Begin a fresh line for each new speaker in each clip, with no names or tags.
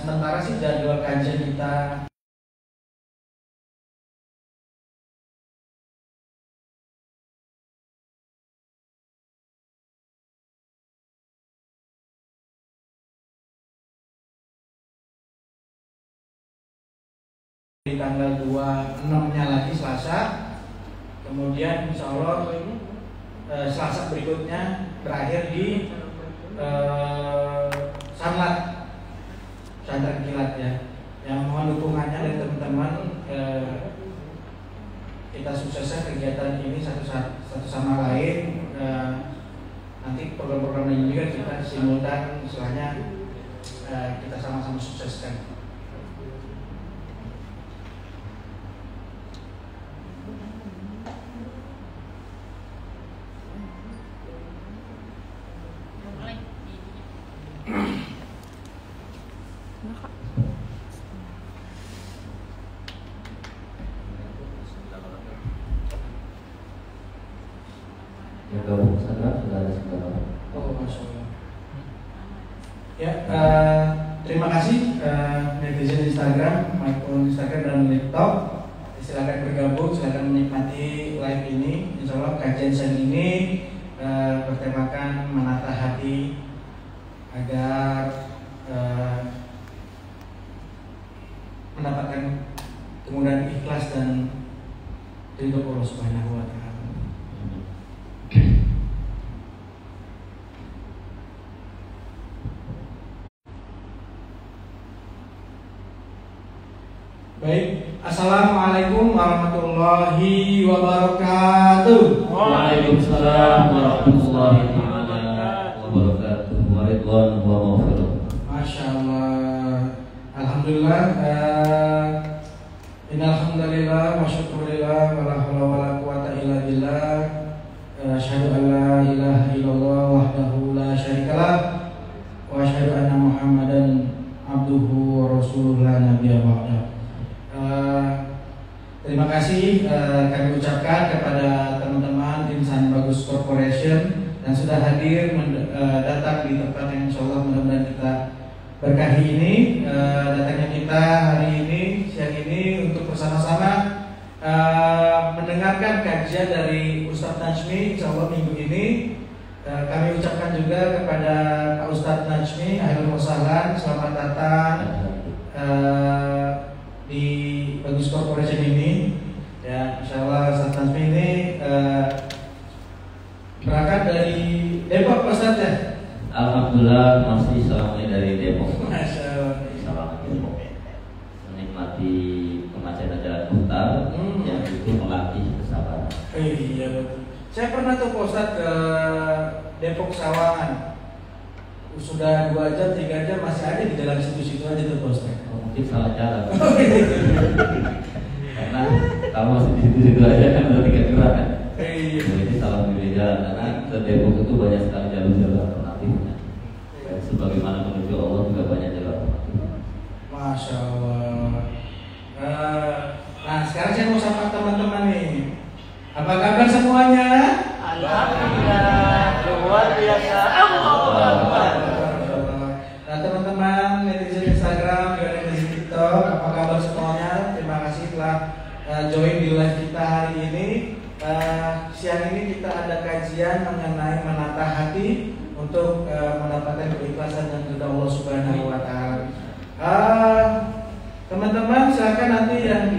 sementara sih jadwal kajian kita di tanggal 26-nya lagi Selasa, kemudian insya Allah Selasa berikutnya berakhir di Sanlat Pesantren Kilat ya. Yang mohon dukungannya dari teman-teman, kita sukseskan kegiatan ini satu sama lain. Nanti program-program ini juga kita simultan, istilahnya kita sama-sama sukseskan. Terima kasih netizen Instagram maupun Instagram dan TikTok. Silakan bergabung, silakan menikmati live ini. Insya Allah kajian siang ini bertemakan menata hati agar mendapatkan kemudahan ikhlas dan ridho Allah Subhanahu wa Ta'ala. Baik, assalamualaikum warahmatullahi wabarakatuh.
Waalaikumsalam warahmatullahi wabarakatuh. Waridwan wa maghfirah.
Masya Allah. Alhamdulillah. Innalhamdulillah wa syukurillah wa la haula wa la quwata illa billah. Asyhadu an la ilaha illallah wahdahu la syarikalah wa asyhadu anna Muhammadan abduhu wa rasuluhu la nabiyya ba'da. Terima kasih kami ucapkan kepada teman-teman Insan Bagus Corporation yang sudah hadir datang di tempat yang insya Allah mudah-mudahan kita berkahi ini. Datangnya kita hari ini, siang ini untuk bersama-sama mendengarkan kajian dari Ustadz Najmi insya Allah minggu ini. Kami ucapkan juga kepada Pak Ustadz Najmi, ahlan wa sahlan, selamat datang di Bagus Corporation ini ya. Insyaallah Ustadz Najmi ini berangkat dari Depok Pak Ustadz ya.
Alhamdulillah masih salamnya dari Depok.
Masya Allah.
Salam Depok. Menikmati kemacetan jalan putar yang itu melatih kesabaran.
Iya betul. Saya pernah tuh Pak Ustadz ke Depok Sawangan. Sudah 2 jam 3 jam masih ada di jalan situ-situ aja tuh Pak Ustadz.
Mungkin salah jalan. Karena kalau masih di situ-situ aja kan udah 3 gerak kan.
Iya.
Jadi salah pilih jalan karena ke Depok itu banyak sekali jalur-jalur alternatifnya. Sebagaimana menuju Allah juga banyak jalur alternatif.
Masya Allah. Nah sekarang saya mau sapa teman-teman nih. Apa kabar semuanya?
Alhamdulillah, luar biasa.
Nah teman-teman netizen Instagram, juga netizen TikTok, apa kabar semuanya? Terima kasih telah join di live kita hari ini. Siang ini kita ada kajian mengenai menata hati untuk mendapatkan keikhlasan dan ridha Allah Subhanahu wa Ta'ala. Teman-teman silakan nanti yang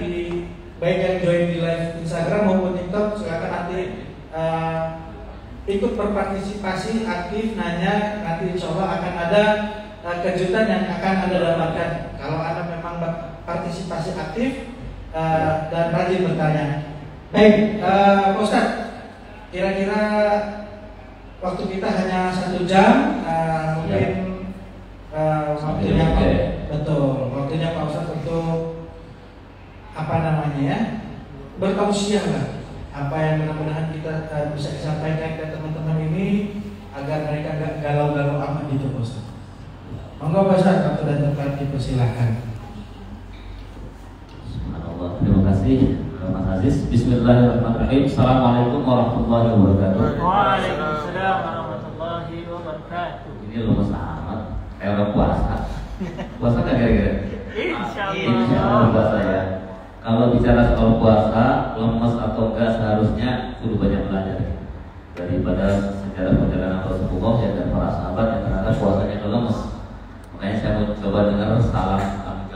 baik yang join di live Instagram maupun TikTok silakan nanti ikut berpartisipasi aktif, nanya. Nanti insya Allah akan ada kejutan yang akan Anda dapatkan kalau Anda memang partisipasi aktif dan rajin bertanya. Baik, Pak Ustadz, kira-kira waktu kita hanya 1 jam, mungkin waktunya Pak, betul, waktunya Pak Ustadz untuk apa namanya ya, bertausiah lah, apa yang mudah-mudahan kita bisa disampaikan ke teman-teman ini agar mereka gak galau-galau amat gitu Pak Ustadz. Monggo Pak Ustadz, waktu dan tempat dipersilahkan.
Subhanallah, terima kasih Mas Aziz. Bismillahirrahmanirrahim. Assalamualaikum warahmatullahi wabarakatuh.
Waalaikumsalam warahmatullahi wabarakatuh.
Ini lemes amat, kayak orang puasa. Puasa nggak kira-kira? Insya Allah puasa ya. Kalau bicara soal puasa, lemes atau enggak seharusnya kudu banyak belajar daripada sejarah perjalanan Rasulullah ya, dan para sahabat yang ternyata puasanya itu lemes. Makanya saya mau coba dengar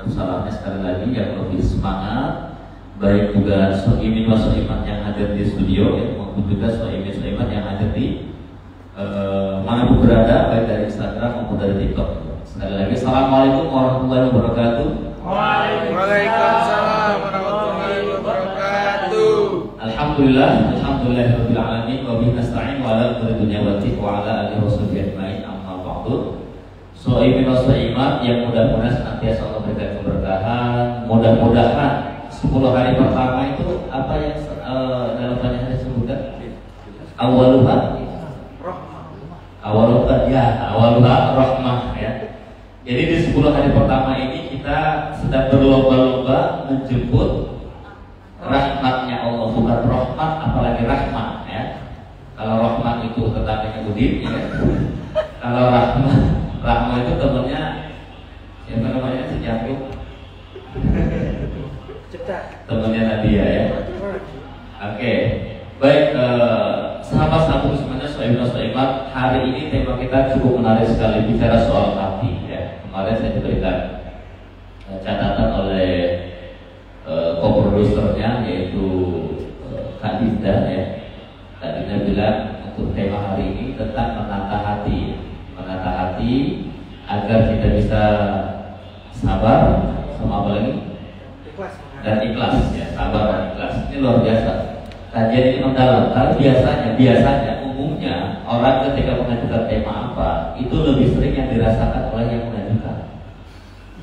salamnya sekali lagi yang lebih semangat, baik juga soimin wa soimat yang hadir di studio ya, maupun juga soimin soimat yang hadir di manapun berada, baik dari Instagram maupun dari TikTok. Sekali lagi, assalamualaikum warahmatullahi wabarakatuh.
Waalaikumsalam warahmatullahi wabarakatuh.
Alhamdulillahirabbil alamin wa bihi nasta'in wa ala umuri dunya waddin wa ala alihi washabbihi ajmain amma ba'du. Soimin wa soimat yang mudah-mudahan senantiasa Allah berikan keberkahan. Mudah-mudahan 10 hari pertama itu apa yang dalam banyak hadis disebutkan? Awaluha rahmah ya. Jadi di 10 hari pertama ini kita sedang berlomba-lomba menjemput rahmatnya Allah, bukan rahmat apalagi rahmat ya. Kalau rahmat itu tetangganya Udin ya. Kalau rahmat itu temannya siapa namanya, si Jago. Temannya Nadia ya. Oke. Baik, sahabat-sahabat semuanya, soimat, hari ini tema kita cukup menarik sekali, bicara soal hati ya. Kemarin saya diberikan catatan oleh co-produsernya yaitu Kak Dinda ya. Kak Dinda bilang untuk tema hari ini tentang menata hati agar kita bisa sabar sama apa lagi? Dan ikhlas ya, sabar dan ikhlas. Ini luar biasa. Kajian ini mendalam. Karena biasanya umumnya orang ketika mengajukan tema apa itu lebih sering yang dirasakan oleh yang mengajukan.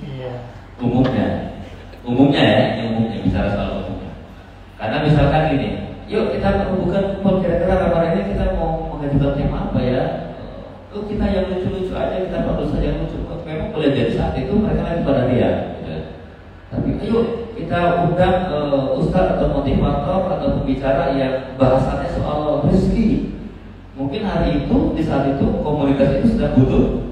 Iya. Umumnya bicara soal umumnya. Karena misalkan gini, yuk kita bukan kira-kira ramalan ini kita mau mengajukan tema apa ya? Kita yang lucu-lucu aja, kita bagus saja yang lucu. Memang boleh jadi saat itu mereka lagi pada dia. Gitu. Tapi ayo kita undang ustaz atau motivator atau pembicara yang bahasannya soal rezeki. Mungkin hari itu di saat itu komunitas itu sudah butuh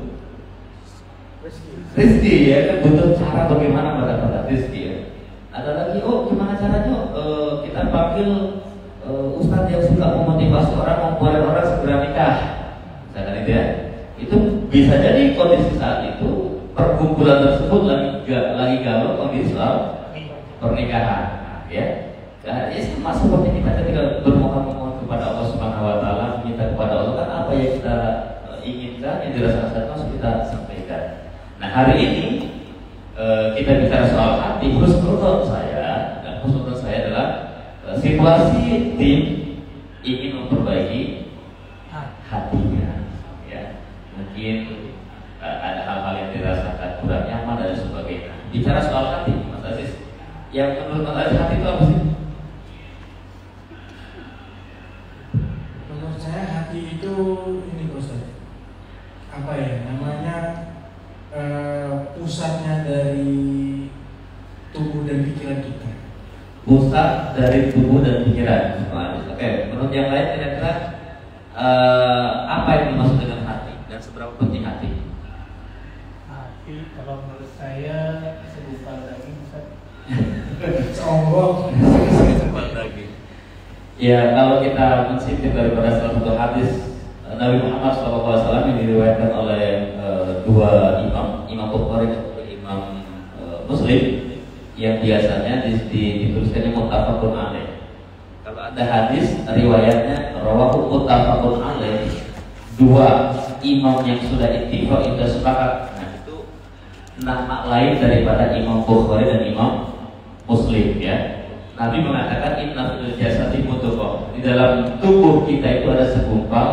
rezeki ya, kan butuh cara bagaimana mendapatkan rezeki ya. Ada lagi, gimana caranya kita panggil ustaz yang suka memotivasi orang, membuat orang segera nikah. Misalkan itu ya. Itu bisa jadi kondisi saat itu perkumpulan tersebut lagi galau kondisi soal pernikahan ya. Nah, ya sama seperti kita ketika bermohon kepada Allah Subhanahu wa taala, minta kepada Allah kan apa yang kita inginkan, yang dirasakan harus kita sampaikan. Nah, hari ini kita bicara soal hati. Khusus menurut saya adalah situasi tim ingin memperbaiki hatinya ya. Mungkin ada hal-hal yang dirasakan kurang nyaman dan sebagainya. Bicara soal hati, Mas Aziz, yang menurut Mas Aziz hati itu apa sih?
Menurut saya hati itu ini Ustaz, apa ya namanya, pusatnya dari tubuh dan pikiran kita.
Pusat dari tubuh dan pikiran. Oke, menurut yang lain kira-kira apa yang dimaksud dengan hati dan seberapa penting hati?
Hati kalau menurut saya segumpal daging, Ustaz.
Sombong.
Segumpal daging. Ya, kalau kita mensintip daripada salah satu hadis Nabi Muhammad SAW yang diriwayatkan oleh dua Imam Bukhari dan Imam Muslim, yang biasanya dituliskannya muttafaqun alaih. Kalau ada hadis riwayatnya rawahu muttafaqun alaih, dua imam yang sudah ittifaq itu sepakat. Nah, itu nama lain daripada Imam Bukhari dan Imam Muslim ya. Nabi mengatakan inna fil jasadi mudghah. Di dalam tubuh kita itu ada segumpal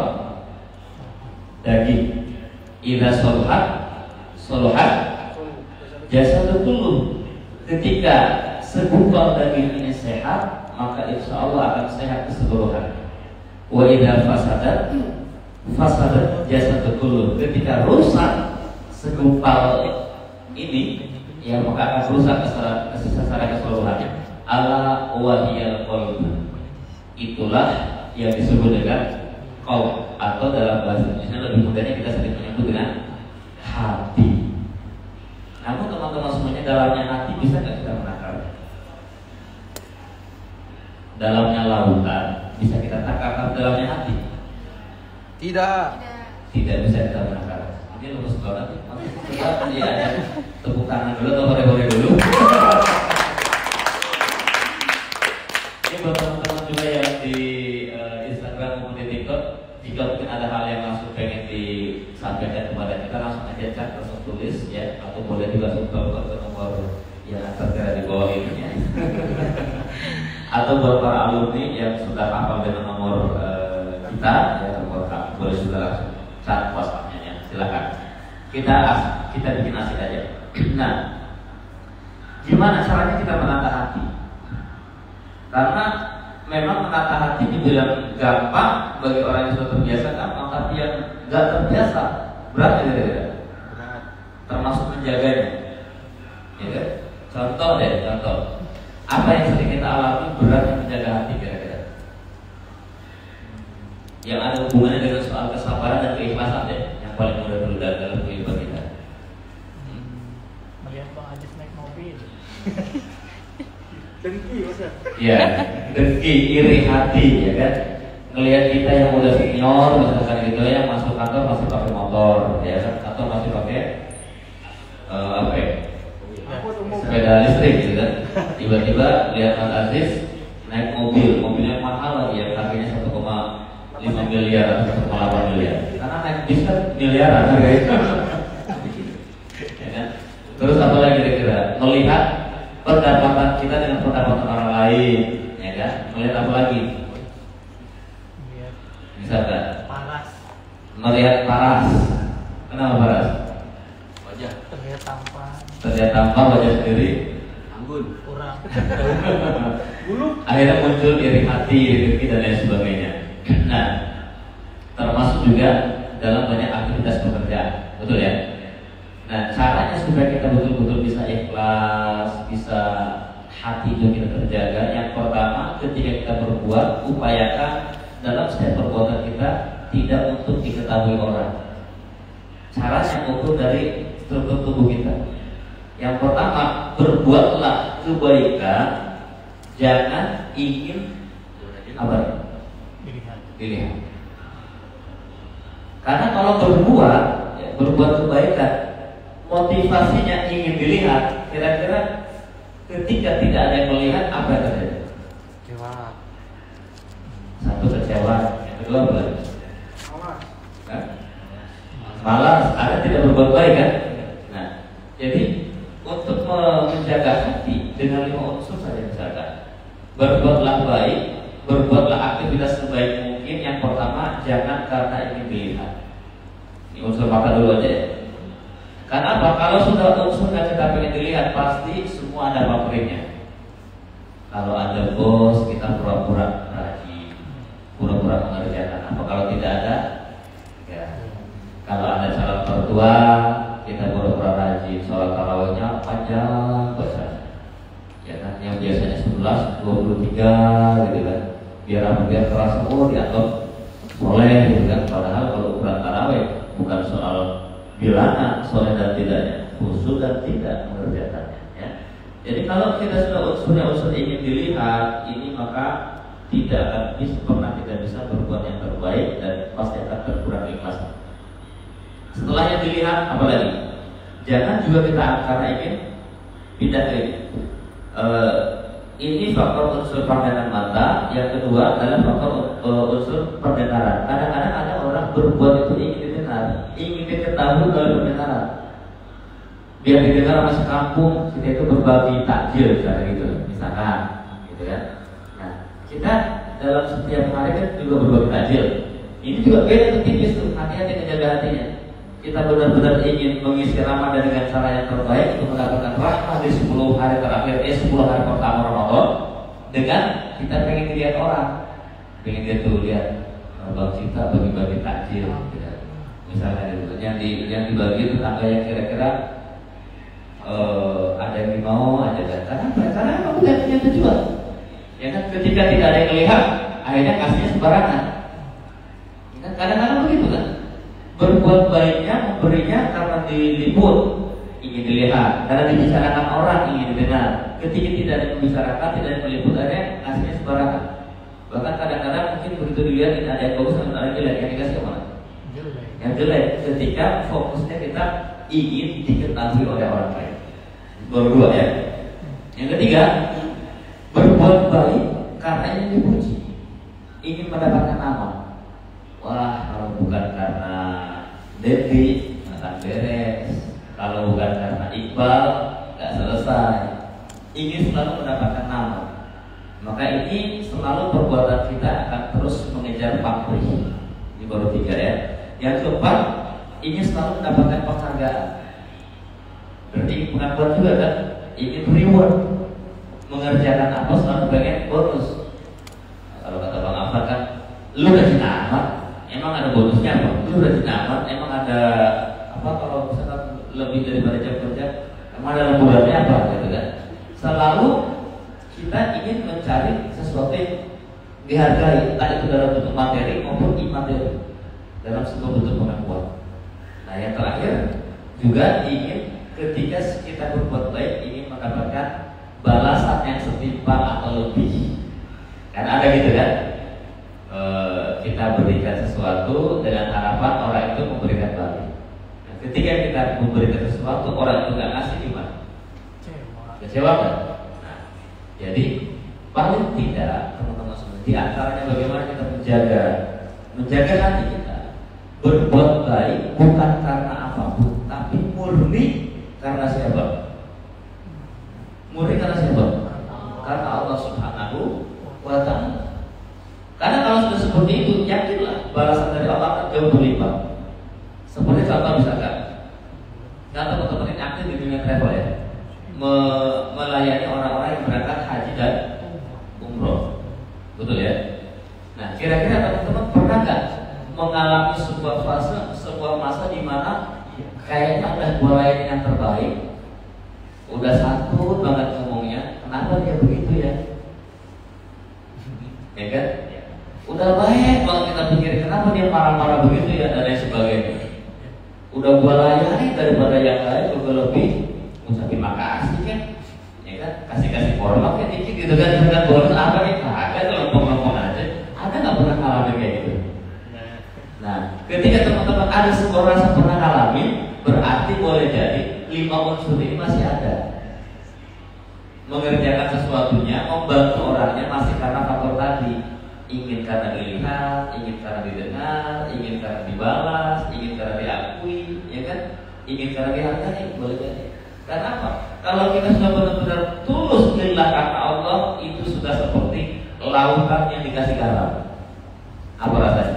daging. Idza soluhat jasadu kulluh. Ketika segumpal daging ini sehat, maka insya Allah akan sehat keseluruhan. Wa idza fasadat jasadu kulluh. Ketika rusak segumpal ini, ya maka akan rusak secara keseluruhan. Ala wahiyal qalb. Itulah yang disebut dengan qalb, atau dalam bahasa Indonesia lebih mudahnya kita sering menyebut dengan hati. Namun teman-teman semuanya, dalamnya hati bisa nggak kita menakar? Dalamnya lautan bisa kita takar, tapi dalamnya hati
Tidak.
tidak bisa kita menakar. Ini lulus banget. Coba dia ada tepuk tangan dulu atau hore-hore dulu. Ini buat teman-teman juga yang di Instagram maupun di TikTok, jika mungkin ada hal yang langsung pengen disampaikan kepada kita, langsung aja chat, langsung tulis ya, atau boleh juga sumbang ke nomor yang tertera di bawah ini ya. Atau buat para alumni yang sudah hafal dengan nomor kita ya, nomor kami, boleh juga langsung chat WhatsApp-nya ya, silakan. Kita bikin asik aja. Nah, gimana caranya kita menata hati? Karena memang menata hati dibilang gampang bagi orang yang sudah terbiasa gampang, tapi yang nggak terbiasa berat ya, termasuk menjaganya. Ya kan? Contoh. Apa yang sering kita alami berat menjaga hati kira-kira? Yang ada hubungannya dengan soal kesabaran dan keikhlasan deh, yang paling mudah dulu dalam kehidupan kita.
Melihat Bang Ajis naik mobil.
Dengki masa.
Ya, dengki, iri hati, ya kan? Ngelihat kita yang udah senior, misalkan gitu yang masuk kantor masih pakai motor, ya kan? Atau masih pakai apa ya? Sepeda listrik gitu kan? Tiba-tiba lihat Mas Aziz naik mobilnya mahal lagi ya, harganya 1,5 miliar atau 1,8 miliar. Karena naik bis kan miliaran harganya. Ya kan? Terus apa lagi kira-kira? Melihat pendapatan kita dengan pendapatan orang lain, ya kan? Melihat apa lagi? Misalkan
Paras.
melihat paras. Kenapa paras?
Wajah.
Terlihat tampan.
Terlihat tampak wajah sendiri.
Anggun.
Kurang.
Akhirnya muncul iri hati, iri dengki dan lain sebagainya. Nah, termasuk juga dalam banyak aktivitas pekerjaan, betul ya? Nah, caranya supaya kita betul-betul bisa ikhlas, bisa hati itu kita terjaga. Yang pertama, ketika kita berbuat, upayakan dalam setiap perbuatan kita tidak untuk diketahui orang. Caranya ukur dari struktur tubuh kita. Yang pertama, berbuatlah kebaikan, jangan ingin apa? Dilihat. Karena kalau berbuat kebaikan, motivasinya ingin dilihat, kira-kira ketika tidak ada yang melihat, apa yang terjadi?
Kecewa.
Satu, kecewa. Yang kedua apa lagi? Malas. Ada tidak berbuat baik kan? Nah, jadi untuk menjaga hati dengan 5 unsur saja misalkan, berbuatlah baik, berbuatlah aktivitas sebaik mungkin. Yang pertama, jangan karena ingin dilihat. Ini unsur mata dulu aja ya. Karena apa? Kalau sudah unsurnya kita pengen dilihat, pasti semua ada pamrihnya. Kalau ada bos, kita pura-pura rajin, pura-pura mengerjakan. Apa kalau tidak ada? Ya. Kalau ada calon mertua, kita pura-pura rajin, sholat tarawihnya panjang baca. Ya kan, yang biasanya 11, 23 gitu kan. Biar terasa dianggap soleh gitu kan. Padahal kalau ukuran tarawih bukan soal bilangan soleh dan tidaknya, khusyuk dan tidak mengerjakannya ya. Jadi kalau kita sudah unsur ingin dilihat, ini maka tidak akan pernah kita bisa berbuat yang terbaik dan pasti akan berkurang ikhlas. Setelah yang dilihat, apa lagi? Jangan juga kita karena ingin pindah ke ini faktor unsur pandangan mata. Yang kedua adalah faktor unsur pendengaran. Kadang-kadang ada orang berbuat itu ingin didengar, ingin diketahui oleh pendengaran. Biar didengar masih kampung, kita itu berbagi takjil misalkan, gitu kan? Nah, kita dalam setiap hari kan juga berbagi takjil. Ini juga beda tipis tuh, hati-hati menjaga hatinya. Kita benar-benar ingin mengisi Ramadan dengan cara yang terbaik untuk mendapatkan rahmat di 10 hari terakhir, 10 hari pertama Ramadan, dengan kita pengen dilihat orang, pengen dia tuh lihat Bang Cita bagi-bagi takjil, gitu. Misalnya yang dibagi tetangga yang kira-kira ada yang mau, ada yang karena emang udah punya tujuan. Ya kan, ketika tidak ada yang melihat, akhirnya kasihnya sembarangan. Ya kan, kadang-kadang begitu kan. Berbuat baiknya, memberinya karena diliput, ingin dilihat, karena dibicarakan orang ingin didengar. Ketika tidak ada membicarakan, tidak ada meliputannya, ngasihnya sembarangan. Bahkan kadang-kadang mungkin begitu dilihat ini ada yang bagus, ada yang jelek, yang dikasih mana? Yang jelek. Ketika fokusnya kita ingin diketahui oleh orang lain. Berdua ya. Yang ketiga, berbuat baik karena ingin dipuji, ingin mendapatkan nama. Wah, kalau bukan karena Debbie akan beres, kalau bukan karena Iqbal nggak selesai. Ingin selalu mendapatkan nama. Maka ini selalu perbuatan kita akan terus mengejar pamrih. Ini baru 3 ya. Yang keempat, ingin selalu mendapatkan penghargaan. Berarti ingin pengakuan juga kan? Ingin reward. Mengerjakan apa selalu pengen bonus. Nah, kalau kata Bang Afan kan, lu rajin amat, emang ada bonusnya apa? Lu rajin amat, emang ada apa kalau misalkan lebih daripada jam kerja, emang ada lemburannya apa gitu kan? Selalu kita ingin mencari sesuatu yang dihargai, entah itu dalam bentuk materi maupun imateri, dalam sebuah bentuk pengakuan. Nah yang terakhir juga ingin ketika kita berbuat baik ingin mendapatkan balasan yang setimpal atau lebih. Kan ada gitu kan? Kita berikan sesuatu dengan harapan orang itu memberikan balik. Nah, ketika kita memberikan sesuatu orang itu nggak ngasih gimana? Kecewa kan? Nah, jadi paling tidak teman-teman semua di antaranya bagaimana kita menjaga hati kita berbuat baik bukan karena apapun, tapi murni karena siapa? Murni karena siapa? Karena Allah Subhanahu wa Ta'ala. Karena kalau sudah seperti itu, yakinlah balasan dari Allah akan jauh berlipat. Seperti contoh misalkan, nah teman-teman ini aktif di dunia travel ya, melayani orang-orang yang berangkat haji dan umroh, betul ya? Nah, kira-kira teman-teman pernah nggak mengalami sebuah fase, sebuah masa di mana kayaknya udah gua layani yang terbaik, udah santun banget ngomongnya, kenapa dia begitu ya? Ya kan? Udah baik kalau kita pikir kenapa dia marah-marah begitu ya dan lain sebagainya. Udah gua layani daripada yang lain juga lebih ngucapin makasih kan? Ya kan? Kasih formal kan dikit gitu kan? Dengan bonus apa nih? Kagak lempeng-lempeng aja. Ada nggak pernah ngalamin kayak gitu? Nah, ketika teman-teman ada sebuah rasa pernah ngalamin, berarti boleh jadi 5 unsur ini masih ada. Mengerjakan sesuatunya, membantu orangnya masih karena faktor tadi. Ingin karena dilihat, ingin karena didengar, ingin karena dibalas, ingin karena diakui, ya kan? Ingin karena dihargai, boleh jadi. Karena apa? Kalau kita sudah benar-benar tulus lillah karena Allah, itu sudah seperti lautan yang dikasih garam. Apa rasanya?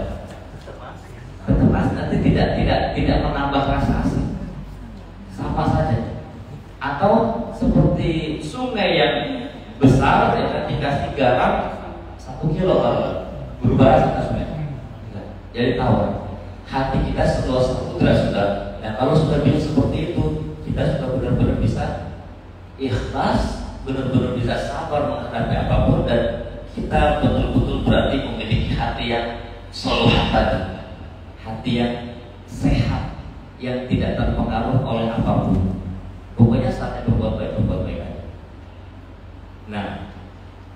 Tetap asing, nanti tidak menambah rasa asing. Sama saja. Atau seperti sungai yang besar yang dikasih garam 1 kilo berubah rasa sungai. Jadi tahu hati kita seluas 1 sudah. Dan kalau sudah bisa seperti itu, kita sudah benar-benar bisa ikhlas, benar-benar bisa sabar menghadapi apapun, dan kita betul-betul berarti memiliki hati yang soluhat tadi, hati yang sehat, yang tidak terpengaruh oleh apapun. Pokoknya saatnya berbuat baik aja. Nah,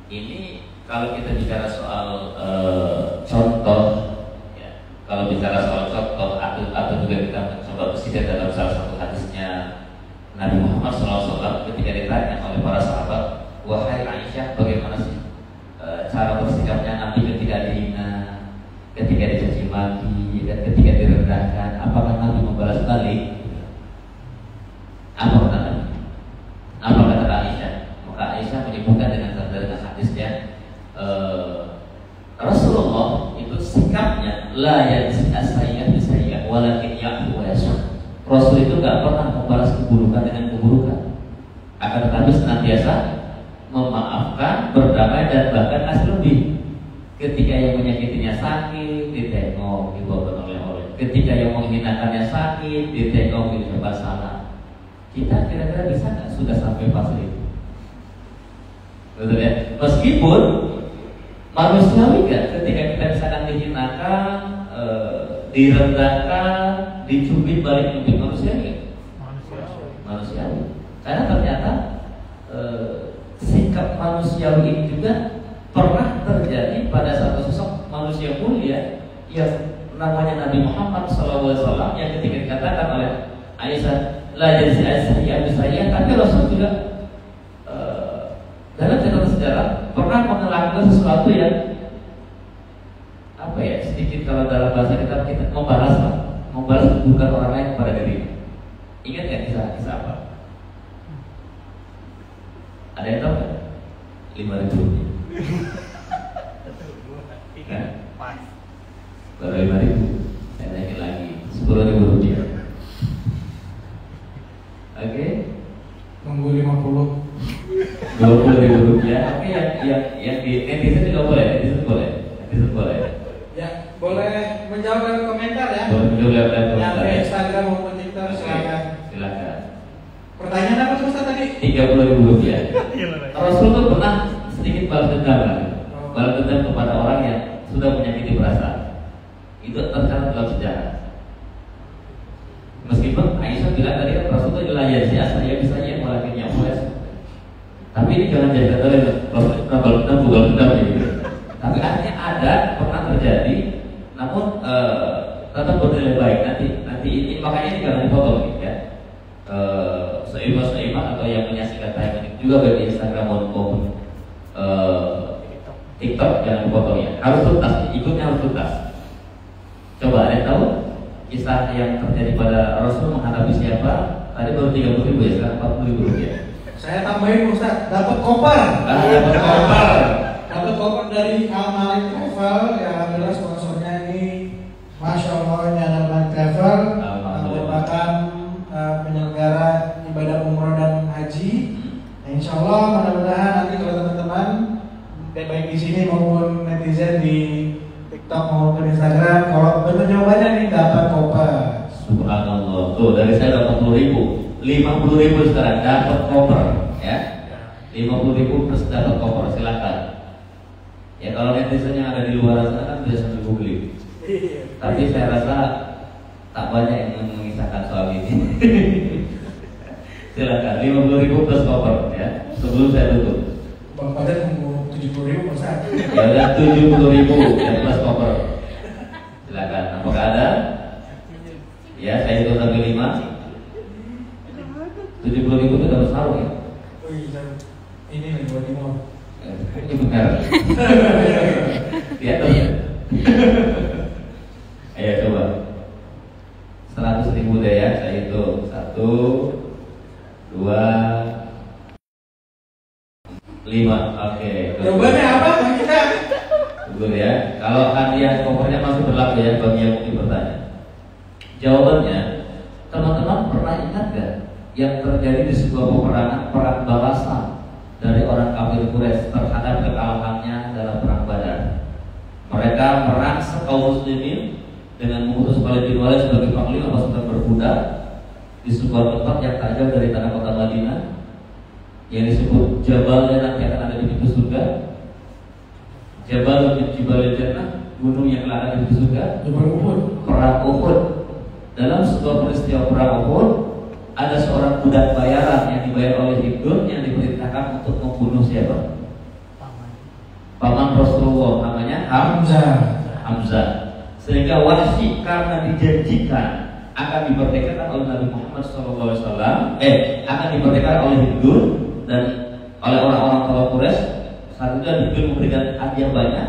ini kalau kita bicara soal contoh, ya, kalau bicara soal contoh atau juga kita mencoba bersidat dalam salah satu hadisnya Nabi Muhammad SAW ketika ditanya oleh para sahabat, wahai Aisyah, bagaimana sih cara bersikapnya Nabi ketika dihina, ketika dicaci maki, dan ketika direndahkan? Apakah Nabi membalas balik? Apa kata Nabi? Apa kata Aisyah? Maka Aisyah menyebutkan dengan hadisnya, Rasulullah itu sikapnya la yajzi as-sayyi'at bis-sayyi'ah walakin ya'fu wa yasfah. Rasul itu gak pernah membalas keburukan dengan keburukan, akan tetapi senantiasa memaafkan, berdamai, dan bahkan kasih lebih. Ketika yang menyakitinya sakit, ditengok, dibawa oleh. Ketika yang menghinakannya sakit, ditengok, diucapkan salah. Kita kira-kira bisa nggak sudah sampai fase itu? Betul ya? Meskipun manusiawi kan, ketika kita misalkan dihinakan, direndahkan, dicubit balik, manusiawi. Karena ternyata sikap manusiawi ini juga pernah terjadi pada satu sosok manusia mulia yang namanya Nabi Muhammad SAW, yang ketika dikatakan oleh Aisyah, la jazi Aisyah saya, tapi Rasul juga dalam catatan sejarah pernah melakukan sesuatu yang sedikit, kalau dalam bahasa kita membalas keburukan orang lain kepada diri. Ingat ya kisah apa? Ada yang tahu nggak? 5.000 rupiah. Kan? Baru 5.000, saya naikin lagi 10.000 rupiah. Oke? Nunggu 20.000 rupiah. Oke, yang di netizen juga boleh, netizen boleh.
Ya, boleh menjawab dari komentar ya.
Boleh menjawab dari komentar.
Yang di Instagram maupun Twitter, silakan. Pertanyaan apa tuh Ustaz tadi?
30.000 rupiah. Rasul itu pernah sedikit balas dendam, balas dendam kepada orang yang sudah menyakiti perasaan. Itu tercatat dalam sejarah. Meskipun Aisyah bilang tadi Rasul itu adalah saya bisa ya melakukannya mulai. Tapi ini jangan jadi kata Rasul balas dendam gitu. Tapi artinya ada, pernah terjadi, namun tetap bernilai baik. Nanti ini makanya ini jangan dipotong gitu ya. Seimbang atau yang menyaksikan tayangan ini juga baik di Instagram maupun TikTok, jangan dipotong ya. Harus tuntas, ikutnya harus tuntas. Coba ada yang tahu kisah yang terjadi pada Rasul menghadapi siapa? Tadi baru 30.000 ya, sekarang 40.000 rupiah.
Saya tambahin Ustaz, dapat koper. Dapat koper dari Al-Malik Travel, yang adalah sponsornya ini. Masya Allah, ini adalah Travel, merupakan penyelenggara ibadah umroh dan haji. Nah, insya Allah mudah-mudahan nanti kalau teman-teman baik di sini maupun netizen di TikTok maupun Instagram, kalau benar jawabannya nih dapat koper.
Subhanallah, tuh dari saya dapat 10.000, 50.000 sekarang dapat koper, ya. 50.000 plus dapat koper, silakan. Ya kalau netizen yang ada di luar sana kan bisa sambil googling. Tapi saya rasa tak banyak yang mengisahkan soal ini. Silakan 50.000 plus koper, ya. Sebelum saya tutup.
Bang Padan nunggu 70.000 Ustaz.
Ya udah 70.000 ya plus koper. Silakan. Apakah ada? Ya, saya hitung sampai 5. 70.000 itu dapat sarung ya.
Oh iya, ini nih buat Timur.
Ini benar. Lihat tuh. Ayo coba. 100.000 deh ya, saya hitung 1, 2, 5. Oke.
Jawabannya apa Bang kita?
Tunggu ya. Kalau hadiah kopernya masih berlaku ya bagi yang mungkin bertanya. Jawabannya, teman-teman pernah ingat gak yang terjadi di sebuah peperangan, perang balasan dari orang kafir Quraisy terhadap kekalahannya dalam perang Badar? Mereka merangsek kaum muslimin dengan mengutus Khalid bin Walid sebagai panglima pasukan berkuda di sebuah tempat yang tak jauh dari tanah kota Madinah yang disebut Jabal, yang nanti akan ada di pintu surga. Jabal Jannah, gunung yang ada di pintu surga. Perang Uhud. Dalam sebuah peristiwa perang Uhud, ada seorang budak bayaran yang dibayar oleh Hindun yang diperintahkan untuk membunuh siapa? Paman Rasulullah, namanya Hamzah. Sehingga Wahsy karena dijanjikan akan diperdekakan oleh Nabi Muhammad SAW, akan diperdekakan oleh Hindun dan oleh orang-orang tua Quraisy. Saat itu Hindun memberikan hadiah banyak,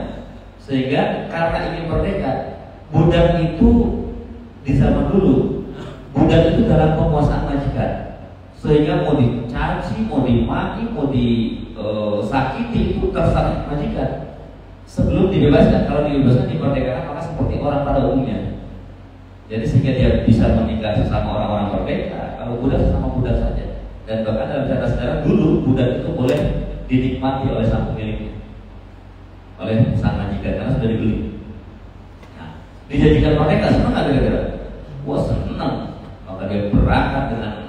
sehingga karena ingin merdeka, budak itu di zaman dulu, budak itu dalam penguasaan majikan, sehingga mau dicaci, mau dimaki, mau disakiti itu terserah majikan. Sebelum dibebaskan, kalau dibebaskan diperdekakan maka seperti orang pada umumnya. Jadi sehingga dia bisa menikah sesama orang-orang merdeka, kalau budak sesama budak saja. Dan bahkan dalam sejarah dulu budak itu boleh dinikmati oleh sang pemiliknya, oleh sang majikan karena sudah dibeli. Dijadikan merdeka, senang nggak kira-kira? Wah senang, maka dia berangkat dengan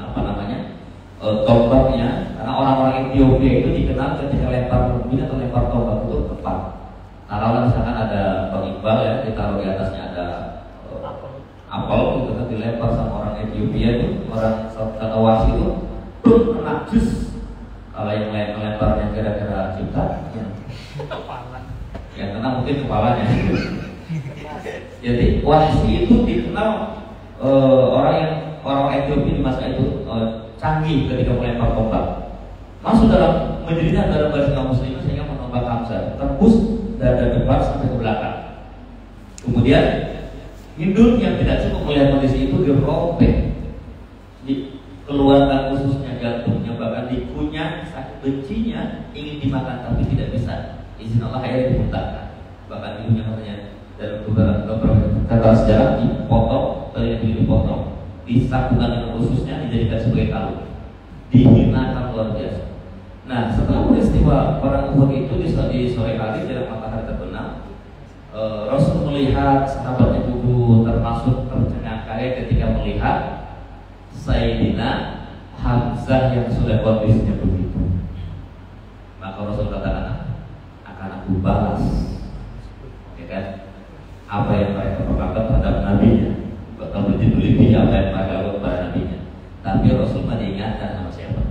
tombaknya, karena orang-orang Ethiopia itu dikenal ketika lempar berbunyi atau lempar tombak itu tepat. Nah kalau misalkan ada Bang Iqbal ya, ditaruh di atasnya ada apel gitu kan, dilempar sama orang Ethiopia itu, orang Wahsy itu, kena jus. Kalau yang lain melemparnya kira-kira cipta,
Kepala.
yang kena mungkin kepalanya. Jadi Wahsy itu dikenal orang Ethiopia di masa itu canggih ketika melempar tombak. Masuk dalam menjadinya dalam bahasa kaum muslimin sehingga menombak Hamzah tembus dari depan sampai ke belakang. Kemudian Hindun yang tidak cukup melihat kondisi itu dirobek, dikeluarkan khususnya jantungnya, bahkan dikunyah, sakit bencinya ingin dimakan tapi tidak bisa. Izin Allah akhirnya dimuntahkan. Bahkan ibunya katanya dalam beberapa kata sejarah dipotong, dipotong, disambungkan dengan khususnya dijadikan sebagai kalung, dihinakan luar biasa. Nah, setelah peristiwa perang Uhud itu di sore hari dalam matahari terbenam, Rasul melihat sahabatnya dulu termasuk tercengang-cengeng ketika melihat Sayyidina Hamzah yang sudah kondisinya begitu. Maka Rasul katakan, akan aku balas, ya kan? Apa yang mereka perbuat terhadap nabinya, bakal melebihi apa yang mereka lakukan pada nabinya. Tapi Rasul diingatkan sama siapa?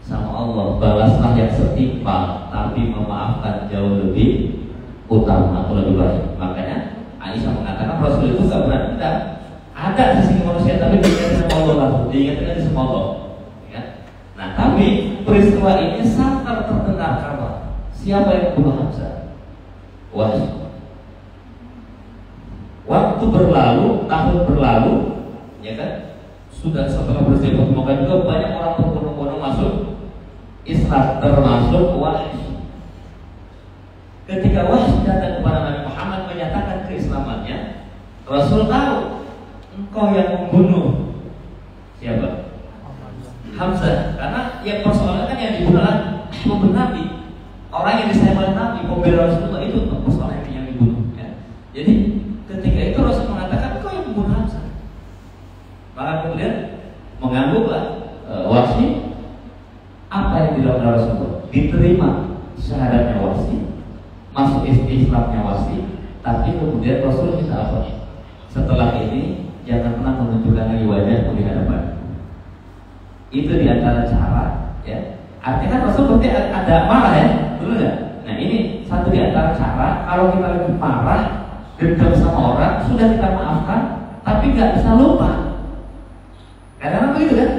Sama Allah, balaslah yang setimpal, tapi memaafkan jauh lebih utama atau lebih baik. Makanya Aisyah mengatakan Rasul itu gak pernah dendam. Ada sisi manusia tapi diingatkan sama Allah langsung, diingatkan sama Allah. Ya? Nah, tapi peristiwa ini sangat terdengar kabar. Siapa yang membunuh Hamzah? Wahsy. Waktu berlalu, tahun berlalu, ya kan? Sudah setelah peristiwa Mekah juga banyak orang berbondong-bondong masuk Islam, termasuk Wahsy. Ketika Wahsy datang kepada Nabi Muhammad menyatakan keislamannya, Rasul tahu engkau yang membunuh siapa? Hamzah. Karena yang persoalan kan yang dibunuh adalah Nabi, orang yang disayang oleh Nabi, pembela Rasulullah, itu persoalan yang dibunuh. Ya. Jadi ketika itu Rasul mengatakan engkau yang membunuh Hamzah. Maka kemudian mengangguklah Wahsy. Apa yang dilakukan Rasulullah? Diterima syahadatnya Wahsy, masuk Islamnya Wahsy, tapi kemudian Rasul minta apa? Setelah ini jangan pernah menunjukkan lagi wajahmu di hadapan. Itu diantara cara, ya. Artinya kan Rasul berarti ada marah, ya, betul nggak? Nah, ini satu diantara cara. Kalau kita lagi marah, dendam sama orang, sudah kita maafkan, tapi nggak bisa lupa. Kadang-kadang begitu kan?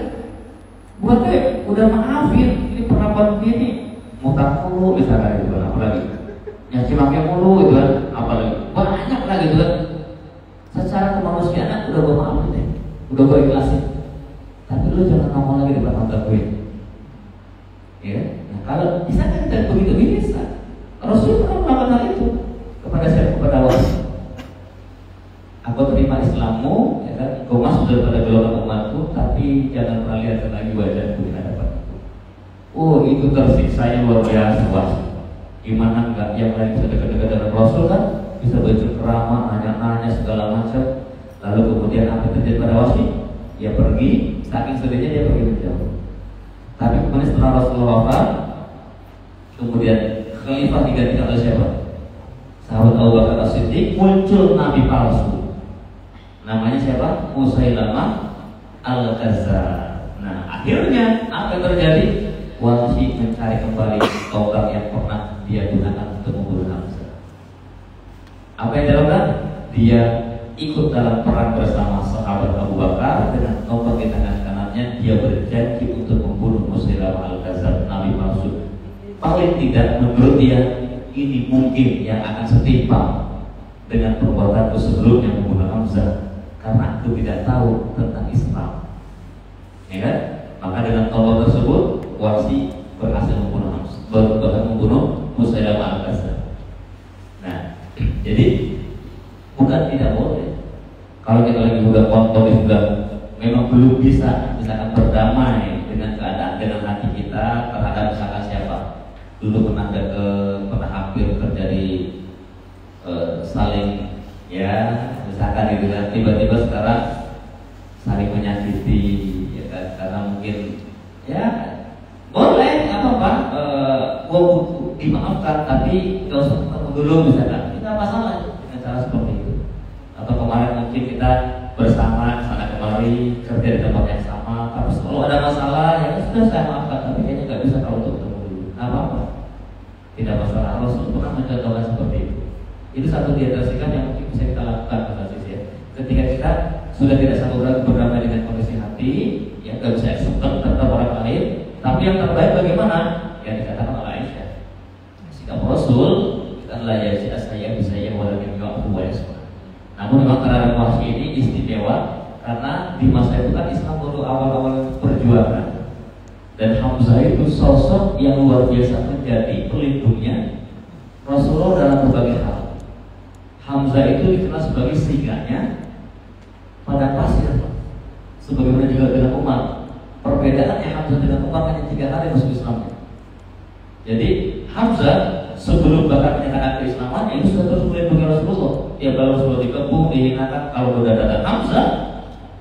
Buatnya udah maafin, ini perlakuan begini, mutar mulu misalnya gitu kan, apalagi nyaci maki mulu gitu kan, apalagi banyak lah gitu kan. Secara kemanusiaan udah gue maafin deh, udah gue ikhlasin, tapi lu jangan ngomong lagi di belakang gue, ya. Nah, kalau bisa kan kita begitu bisa. Rasul pernah melakukan hal itu kepada siapa? Kepada Wahsy. Aku terima Islammu, ya kan? Kau masuk daripada golongan umatku, tapi jangan pernah lihat lagi wajahku di hadapanku. Oh, itu tersiksanya luar biasa, Wahsy. Gimana enggak yang lain bisa dekat-dekat dengan Rasul kan? Bisa berceramah, nanya-nanya segala macam. Lalu kemudian apa yang terjadi pada Wahsy? Dia pergi, saking sedihnya dia pergi menjauh. Tapi kemudian setelah Rasulullah wafat, kemudian khalifah digantikan oleh siapa? Sahabat Abu Bakar As-Siddiq, muncul nabi palsu. Namanya siapa? Musailamah Al-Kazzab. Nah, akhirnya apa yang terjadi? Wahsy mencari kembali tombak yang pernah dia gunakan untuk membunuh Hamzah. Apa yang dilakukan? Dia ikut dalam perang bersama sahabat Abu Bakar dengan tombak di tangan kanannya. Dia berjanji untuk membunuh Musailamah Al-Kazzab, nabi palsu. Paling tidak menurut dia ini mungkin yang akan setimpal dengan perbuatanku sebelumnya membunuh Hamzah. Karena aku tidak tahu tentang Islam, ya kan? Maka dengan tombak tersebut Wahsy berhasil membunuh Musailamah Al-Kazzab. Nah, jadi bukan tidak boleh. Kalau kita lagi udah konflik, sudah memang belum bisa misalkan berdamai dengan keadaan, dengan hati kita terhadap misalkan siapa. Dulu pernah hampir terjadi saling, ya, misalkan gitu kan, tiba-tiba sekarang saling menyakiti, ya kan, karena mungkin ya boleh apa dimaafkan, tapi nggak usah ketemu dulu misalkan, kita masalah dengan cara seperti itu. Atau kemarin mungkin kita bersama sana kemari kerja di tempat yang sama, tapi setelah Kalau ada masalah ya sudah saya maafkan, tapi kayaknya nggak bisa kalau untuk ketemu dulu. Nggak apa-apa, tidak masalah. Rasul pernah mencontohkan seperti itu. Itu satu di antara sikap yang mungkin bisa kita lakukan ya. Ketika kita sudah tidak sanggup lagi berdamai dengan kondisi hati, ya nggak bisa acceptance terhadap orang lain. Tapi yang terbaik bagaimana? Yang dikatakan oleh Aisyah. Sikap Rasul adalah ya saya bisa ya walaupun nggak puas. Namun memang terhadap wahyu ini istimewa karena di masa itu kan Islam baru awal-awal perjuangan, dan Hamzah itu sosok yang luar biasa menjadi pelindungnya Rasulullah dalam berbagai hal. Hamzah itu dikenal sebagai singgahnya padang pasir, sebagaimana juga dengan Umar. Perbedaannya Hamzah dengan Umar hanya 3 hari masuk Islamnya. Jadi Hamzah sebelum bahkan menyatakan keislamannya itu sudah terus melindungi Rasulullah. Tiap kali Rasulullah dikepung, dihinakan, kalau udah datang Hamzah,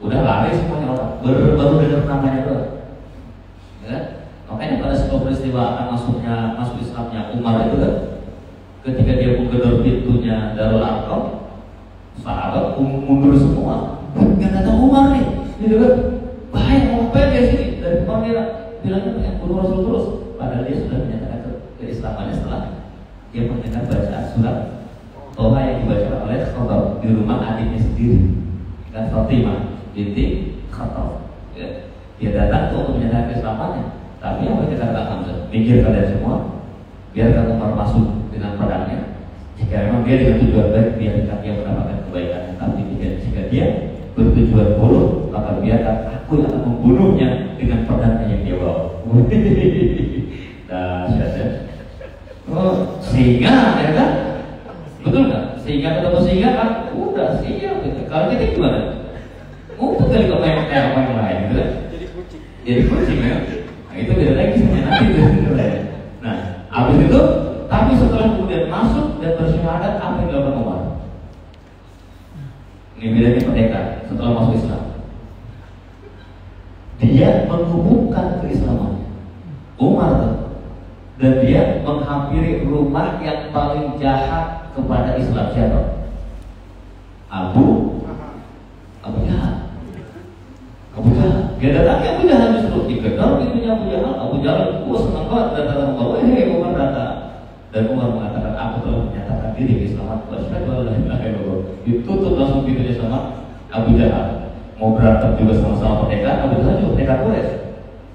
udah lari semuanya orang. Baru dengar namanya doang. Ya? Makanya pada sebuah peristiwa akan masuk Islamnya Umar itu kan, ketika dia menggedor pintunya Darul Arqam, sahabat mundur semua. Nggak datang Umar nih, gitu kan? Bahaya, mau ngapain dia sini? Dari Umar dia bilangnya pengen bunuh Rasul terus. Padahal dia sudah menyatakan keislamannya setelah dia mendengar bacaan surat Toha yang dibaca oleh Khabar di rumah adiknya sendiri, dan Fatimah binti Khattab. Ya. Dia datang untuk menyatakan keislamannya. Tapi apa yang kata Hamzah? Mikir kalian semua, biarkan Umar masuk dengan pedangnya. Jika memang dia dengan tujuan baik, biarkan dia mendapatkan kebaikan. Tapi jika dia bertujuan buruk, maka biarkan aku yang akan membunuhnya dengan pedangnya yang dia bawa. Dahsyat. Oh, singa ya kan? Betul nggak? Singa ketemu singa kan? Udah siap gitu. Kalau kita gimana? Untuk kali ke main yang lain gitu kan? Jadi kucing ya. Nah itu beda lagi sama nanti gitu. Nah, habis itu, tapi setelah kemudian masuk dan bersyahadat, apa yang dilakukan Umar? Ini bedanya pendekar setelah masuk Islam. Dia mengumumkan keislamannya. Umar tuh. Dan dia menghampiri rumah yang paling jahat kepada Islam. Siapa? Abu Jahal. Dia datang Abu Jahal justru dikejar pintunya Abu Jahal. Abu Jahal, senang banget datang Umar. Umar datang. Dan Umar mengatakan, aku telah menyatakan diri keislaman. Asyhadu an la ilaha illallah. Ditutup langsung pintunya sama Abu Jahal. Mau berantem juga sama-sama pendekar. Abu Jahal juga pendekar Quraisy.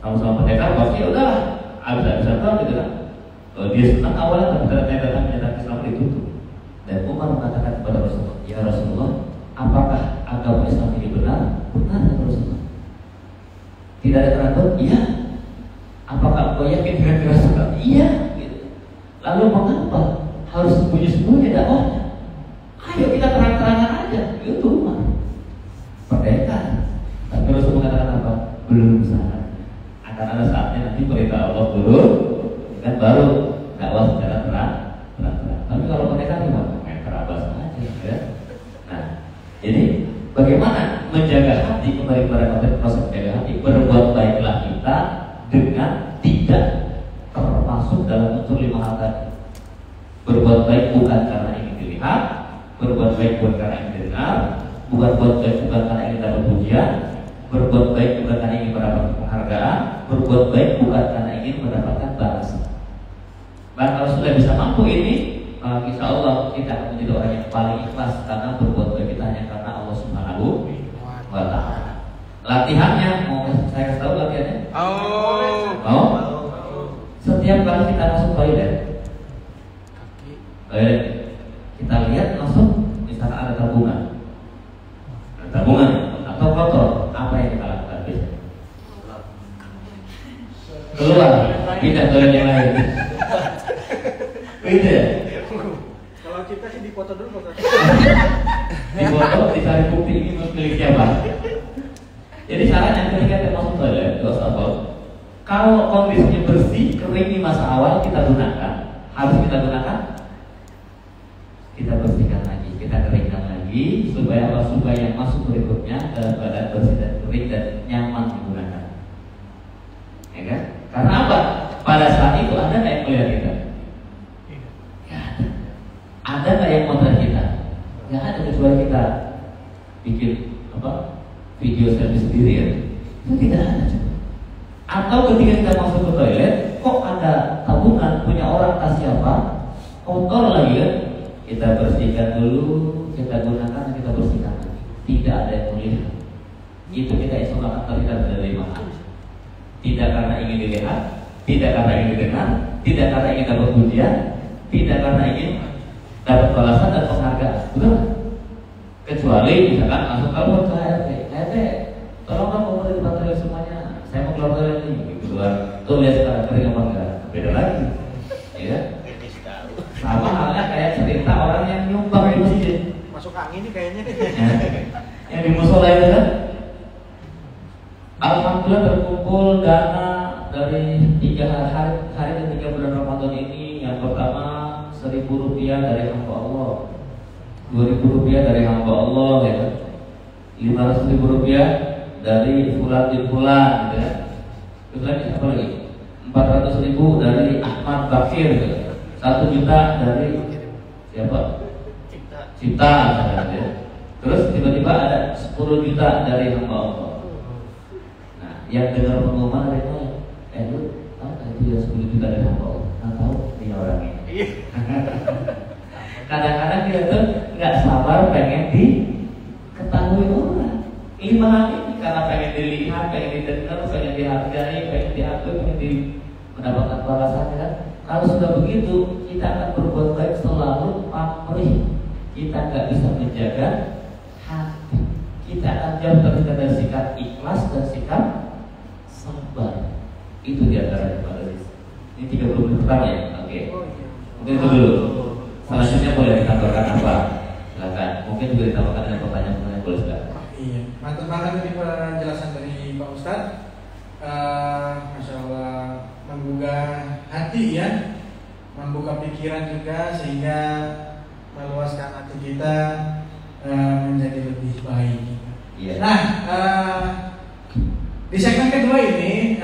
Sama-sama pendekar pasti udahlah. Bisa tahu gitu kan? Dia senang awalnya, tapi ternyata datang menyatakan Islam ditutup. Dan Umar mengatakan kepada Rasulullah, ya Rasulullah, apakah agama Islam ini benar? Benar ya Rasulullah. Tidak ada keraguan? Iya. Apakah engkau yakin dengan kerasukan? Iya. Gitu. Lalu mengapa harus sembunyi-sembunyi dakwahnya? Ayo kita terang-terangan aja. Itu Umar. Pendekar. Tapi Rasul mengatakan apa? Belum saat. Akan ada saatnya nanti perintah Allah dulu, kan baru dakwah secara terang. Tapi kalau pendekar gimana? Main terabas aja, ya. Nah, jadi bagaimana menjaga hati, kembali kepada proses menjaga hati? Berbuat baiklah kita dengan tidak termasuk dalam unsur 5 hal tadi. Berbuat baik bukan karena ingin dilihat, berbuat baik bukan karena ingin didengar, berbuat baik bukan karena ingin dapat pujian, berbuat baik bukan karena ingin mendapatkan penghargaan, berbuat baik bukan karena ingin mendapatkan balasan. Bahkan kalau sudah bisa mampu ini, insya Allah kita akan menjadi orang yang paling ikhlas karena berbuat baik kita hanya karena Allah Subhanahu wa Ta'ala. Latihannya, mau saya tahu latihannya? Oh. Setiap kali kita masuk toilet, kita lihat langsung misalkan ada tabungan atau kotor, apa yang kita lakukan biasanya? Keluar, pindah toilet yang lain. Gitu ya?
Kalau kita sih dipoto dulu,
dipoto, dicari bukti ini milik siapa. Jadi caranya ketika kita masuk toilet, kalau kondisinya bersih, kering di masa awal kita gunakan, harus kita gunakan, kita bersihkan lagi, kita keringkan lagi, supaya apa? Supaya yang masuk berikutnya dalam keadaan bersih dan kering dan nyaman digunakan. Ya kan? Karena apa? Pada saat itu ada nggak yang melihat kita? Ya ada. Ada nggak yang melihat kita? Nggak ada, kecuali kita bikin apa? Video selfie sendiri ya. Itu tidak ada. Atau ketika kita masuk ke toilet, kok ada tabungan punya orang tas siapa, kotor lagi kan? Kita bersihkan dulu, kita gunakan, kita bersihkan. Tidak ada yang melihat. Itu kita isolakan terhadap dari mana? Tidak karena ingin dilihat, tidak karena ingin didengar, tidak karena ingin dapat pujian, tidak karena ingin dapat balasan dan penghargaan. Betul? Kecuali misalkan masuk kalau ke HRT, tolong dong kamu di baterai semuanya. Saya mau keluar dari ini, gitu kan. Tuh lihat sekarang kering apa enggak? Beda lagi, ya. Sama halnya kayak cerita orang yang nyumbang di masjid.
Masuk angin nih kayaknya.
Yang di musola itu kan. Alhamdulillah terkumpul dana dari 3 hari dan 3 bulan Ramadan ini. Yang pertama Rp1.000 dari hamba Allah, Rp2.000 dari hamba Allah, ya. Rp500.000 dari fulan bin fulan, gitu ya. Terus lagi apa lagi? 400.000 dari Ahmad Bakir, gitu. 1 juta dari siapa? Cipta, ya. Terus tiba-tiba ada 10 juta dari hamba Allah. Nah, yang dengar pengumuman dari mana? Lu tahu nggak itu ya 10 juta dari hamba Allah? Nggak tahu ini orangnya. Kadang-kadang dia tuh nggak sabar pengen diketahui orang. Ini ini karena pengen dilihat, pengen didengar, pengen dihargai, pengen diakui, pengen mendapatkan balasannya kan. Kalau sudah begitu, kita akan berbuat baik selalu pamrih. Kita nggak bisa menjaga hati. Kita akan jauh dari sikap ikhlas dan sikap sabar. Itu diantara Pak Aziz. Ini 30 menit pertama ya. Oke. Mungkin itu dulu. Selanjutnya boleh ditambahkan apa? Silakan. Mungkin juga ditambahkan dengan pertanyaan boleh silakan.
Iya, mantap banget ini penjelasan dari Pak Ustadz. Masya Allah, menggugah hati ya, membuka pikiran juga sehingga meluaskan hati kita menjadi lebih baik.
Iya.
Nah, di segmen kedua ini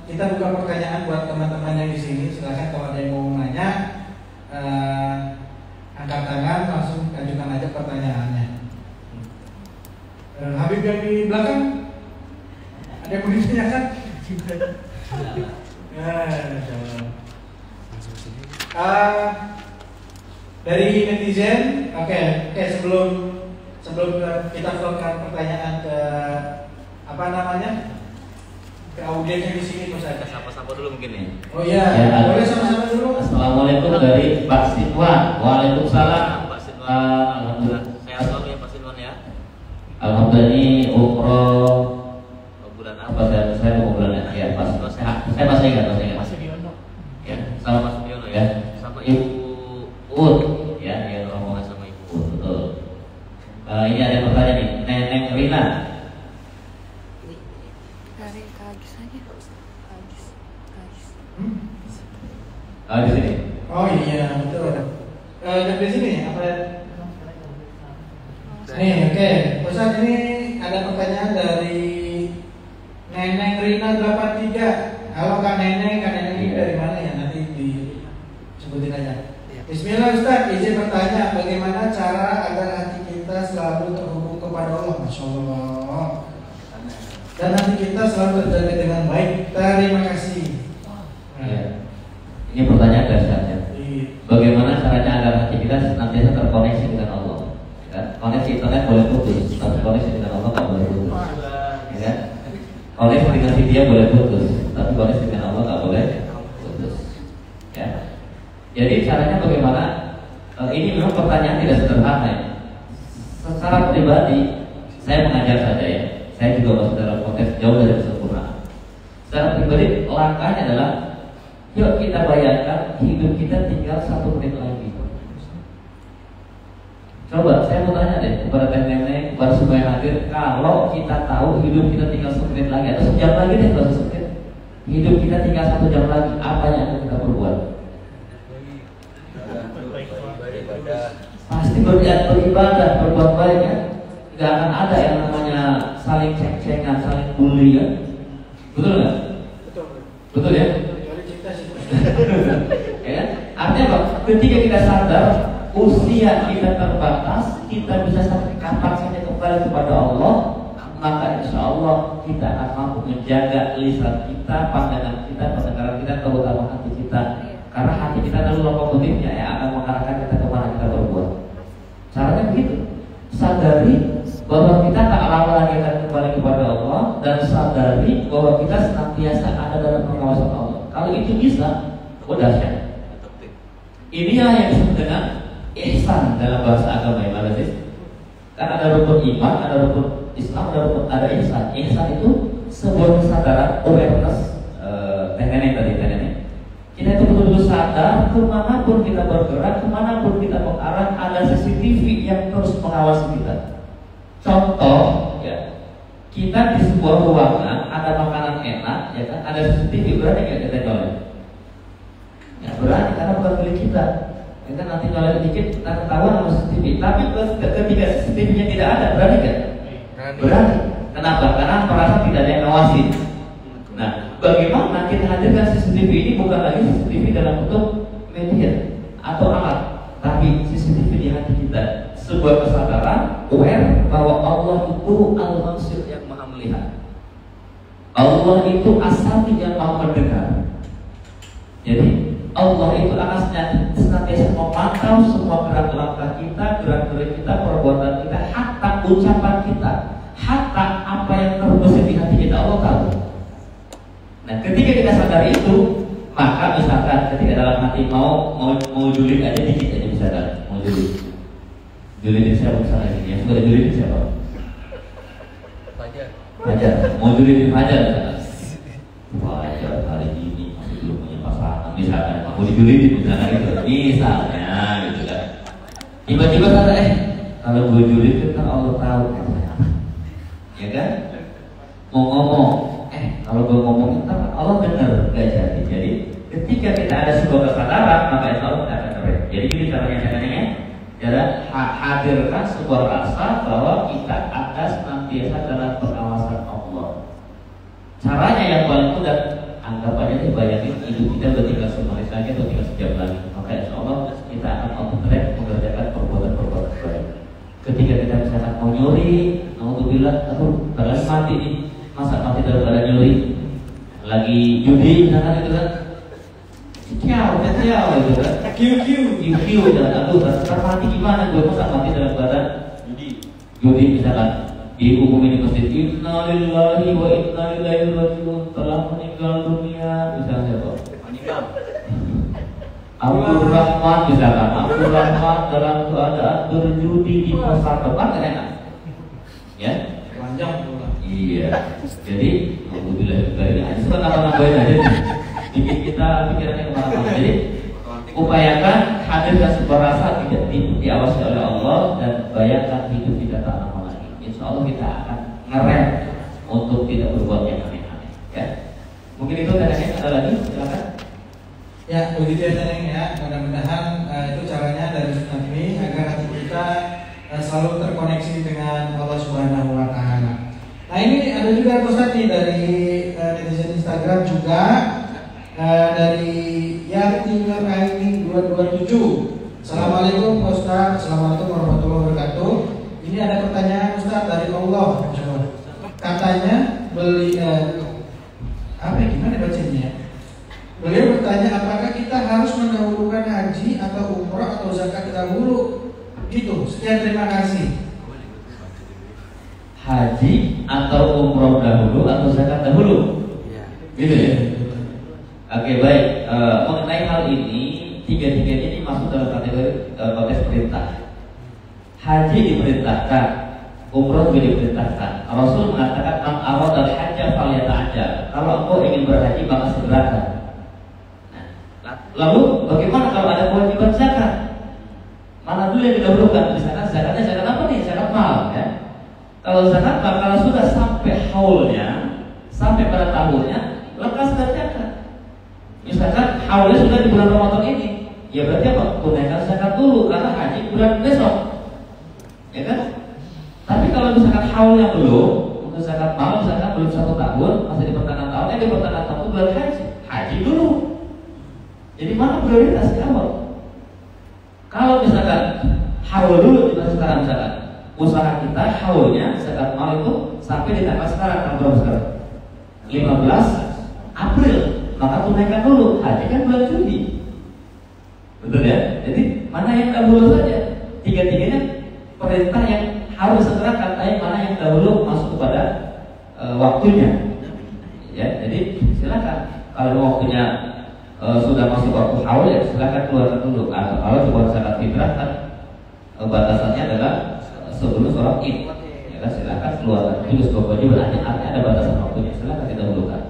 kita buka pertanyaan buat teman-teman yang di sini. Silakan kalau ada yang mau nanya, angkat tangan, langsung ajukan aja pertanyaannya. Habib yang di belakang ada yang mau ditanyakan? Dari netizen, oke, sebelum kita flowkan pertanyaan ke apa namanya, ke audiens yang di sini, Mas Agus.
Sapa-sapa dulu mungkin ya.
Oh iya,
Ya,
boleh sama-sama dulu.
Assalamualaikum dari Pak Sidwan. Waalaikumsalam Pak Sidwan. Alhamdulillah sehat selalu ya Pak Sidwan ya. Alhamdulillah ini umroh bulan apa saya mau bulan ya Pak Sidwan sehat. Saya masih ingat.
Mas Sugiono.
Ya, sama Mas Sugiono ya. Sama Ibu Ut ya, yang rombongan sama Ibu Ut, betul. Ini ada pertanyaan nih, Neneng Rina.
Dari Kagis aja.
Di sini.
Oh iya, betul. Dari sini apa? Nih, oke. Ustaz, ini ada pertanyaan dari Neneng Rina 83. Halo Kak Neneng ini dari mana ya? Nanti disebutin aja. Bismillah Ustaz, izin bertanya, bagaimana cara agar hati kita selalu terhubung kepada Allah? Masya Allah. Dan hati kita selalu terjaga dengan baik. Terima kasih.
Ya. Ini pertanyaan dasarnya. Bagaimana caranya agar hati kita senantiasa terkoneksi dengan Allah? Ya, koneksi internet boleh putus, tapi koneksi dengan Allah tak boleh putus. Ya, koneksi dengan dia boleh putus, tapi koneksi dengan Allah tak boleh putus. Ya. Jadi caranya bagaimana? Ini memang pertanyaan tidak sederhana. Ya. Secara pribadi, saya mengajar saja ya. Saya juga masih dalam konteks jauh dari kesempurnaan. Secara pribadi, langkahnya adalah yuk kita bayangkan hidup kita tinggal 1 menit lagi. Coba saya mau tanya deh kepada nenek, kepada semua yang hadir, kalau kita tahu hidup kita tinggal 1 menit lagi atau sejam lagi deh, kalau sejam, hidup kita tinggal 1 jam lagi, apa yang akan kita perbuat? Pasti beribadah, berbuat baik ya. Gak akan ada yang namanya saling ceng-cengan, saling bully ya. Betul nggak? Betul ya. Ya, artinya apa? Ketika kita sadar usia kita terbatas, kita bisa sampai kapan saja kembali kepada Allah, maka insya Allah kita akan mampu menjaga lisan kita, pandangan kita, pendengaran kita, terutama hati kita. Karena hati kita adalah lokomotifnya yang akan mengarahkan kita kemana kita berbuat. Caranya begitu. Sadari bahwa kita tak lama lagi akan kembali kepada Allah, dan sadari bahwa kita senantiasa ada dalam pengawasan Allah. Kalau itu bisa, dahsyat. Inilah yang disebut dengan ihsan dalam bahasa agama ya, Pak. Kan ada rukun iman, ada rukun Islam, ada ihsan. Ihsan itu sebuah kesadaran, awareness, nenek tadi. Kita itu betul-betul sadar kemanapun kita bergerak, kemanapun kita mengarah, ada CCTV yang terus mengawasi kita. Contoh, ya, kita di sebuah ruangan ada makanan enak, ya kan, ada CCTV, berani nggak kita nyolek? Ya berani, karena bukan milik kita. Kita nanti nyolek dikit, kita ketahuan sama CCTV. Tapi ketika CCTV-nya tidak ada, berani nggak? Berani. Kenapa? Karena merasa tidak ada yang ngawasin. Nah, bagaimana kita hadirkan CCTV ini bukan lagi CCTV dalam bentuk media atau alat, tapi CCTV di hati kita, sebuah kesadaran aware bahwa Allah itu Al-Basir yang maha melihat, Allah itu As-Sami yang maha mendengar. Jadi Allah itu akan senantiasa memantau semua gerak langkah kita, gerak-gerik kita, perbuatan kita, hatta ucapan kita, hatta apa yang terbesit di hati kita, Allah tahu. Nah, ketika kita sadar itu, maka misalkan ketika dalam hati mau julid aja dikit aja misalkan, mau julidin siapa misalkan ini, yang suka julidin siapa? Fajar. Mau julidin Fajar misalkan. Fajar hari ini masih belum punya pasangan misalkan, mau dijulidin misalkan gitu, misalnya gitu kan. Tiba-tiba kata kalau gue julid kan Allah tahu, ya kan? Mau ngomong. Kalau gue ngomong ntar Allah dengar, gak jadi. Jadi ketika kita ada sebuah kesadaran, maka insya Allah kita akan keren. Jadi ini caranya adalah hadirkan sebuah rasa bahwa kita ada senantiasa dalam pengawasan Allah. Caranya yang paling mudah, anggap aja nih, bayangin hidup kita udah tinggal semalis lagi atau tinggal sejam lagi. Maka insya Allah kita akan on-track mengerjakan perbuatan-perbuatan baik. Ketika kita misalkan mau nyuri, alhamdulillah, padahal mati nih. Masa mati dalam keadaan nyuri, lagi judi misalkan gitu kan, ciao gitu kan, kiu dan aduh ntar mati gimana gue, masa mati dalam keadaan judi misalkan, dihukumi di masjid, inna lillahi wa inna ilaihi raji'un, telah meninggal dunia misalnya kok. Abdul Rahman misalkan, Abdul Rahman dalam keadaan berjudi di pasar depan, enak ya, panjang pula. Iya, jadi alhamdulillah ini aja suka nambahin aja nih, bikin kita pikirannya kemana-mana. Jadi upayakan hadirkan sebuah rasa tidak diawasi oleh Allah, dan bayangkan hidup kita tak lama lagi. Insya Allah kita akan ngerem untuk tidak berbuat yang aneh-aneh. Ya, mungkin itu Neneng, ada lagi silakan.
Ya, begitu ya Neneng ya. Mudah-mudahan itu caranya dari Ustaz ini agar hati kita selalu terkoneksi dengan Allah Subhanahu Wa Taala. Nah, ini ada juga Ustaz dari netizen Instagram juga, dari Yati Nuraini 227. Assalamualaikum Ustaz, assalamualaikum warahmatullahi wabarakatuh. Ini ada pertanyaan Ustaz dari Allah. Katanya gimana bacanya? Beliau bertanya, apakah kita harus mendahulukan haji atau umrah atau zakat dahulu? Gitu. Sekian, terima kasih.
Haji atau umroh dahulu atau zakat dahulu, gitu ya. Oke, baik. Mengenai hal ini, tiga-tiganya ini masuk dalam kategori konteks perintah. Haji diperintahkan, umroh juga diperintahkan. Rasul mengatakan, "Man aradal hajja falyata'ajjal." Kalau engkau ingin berhaji maka segerakan. Nah, lalu bagaimana kalau ada kewajiban zakat? Mana dulu yang didahulukan? Misalkan zakatnya zakat apa nih? Zakat mal, ya. Kalau zakat mal, kalau sudah sampai haulnya, sampai pada tahunnya, lepaskan zakat. Misalkan haulnya sudah di bulan Ramadan ini, ya berarti apa? Tunaikan zakat dulu, karena haji bulan besok, ya kan? Tapi kalau misalkan haulnya belum, untuk zakat mal misalkan belum 1 tahun, masih di pertengahan tahun, di pertengahan tahun bulan haji dulu. Jadi mana prioritas di awal? Kalau misalkan haul dulu di masa sekarang misalkan, usaha kita haulnya zakat mal itu sampai di tanggal sekarang, tanggal berapa sekarang? 15 April. Maka tunaikan dulu. Haji kan bulan Juli. Betul ya? Jadi mana yang dahulu saja? Tiga-tiganya perintah yang harus diserahkan, tapi mana yang dahulu masuk kepada waktunya. Ya, jadi silakan. Kalau waktunya sudah masuk waktu haul ya silakan keluarkan dulu. Atau kalau buat zakat fitrah kan batasannya adalah sebelum sholat Id. Ya kan silakan keluarkan dulu sebuah kewajiban. Artinya ada batasan waktunya. Silakan didahulukan.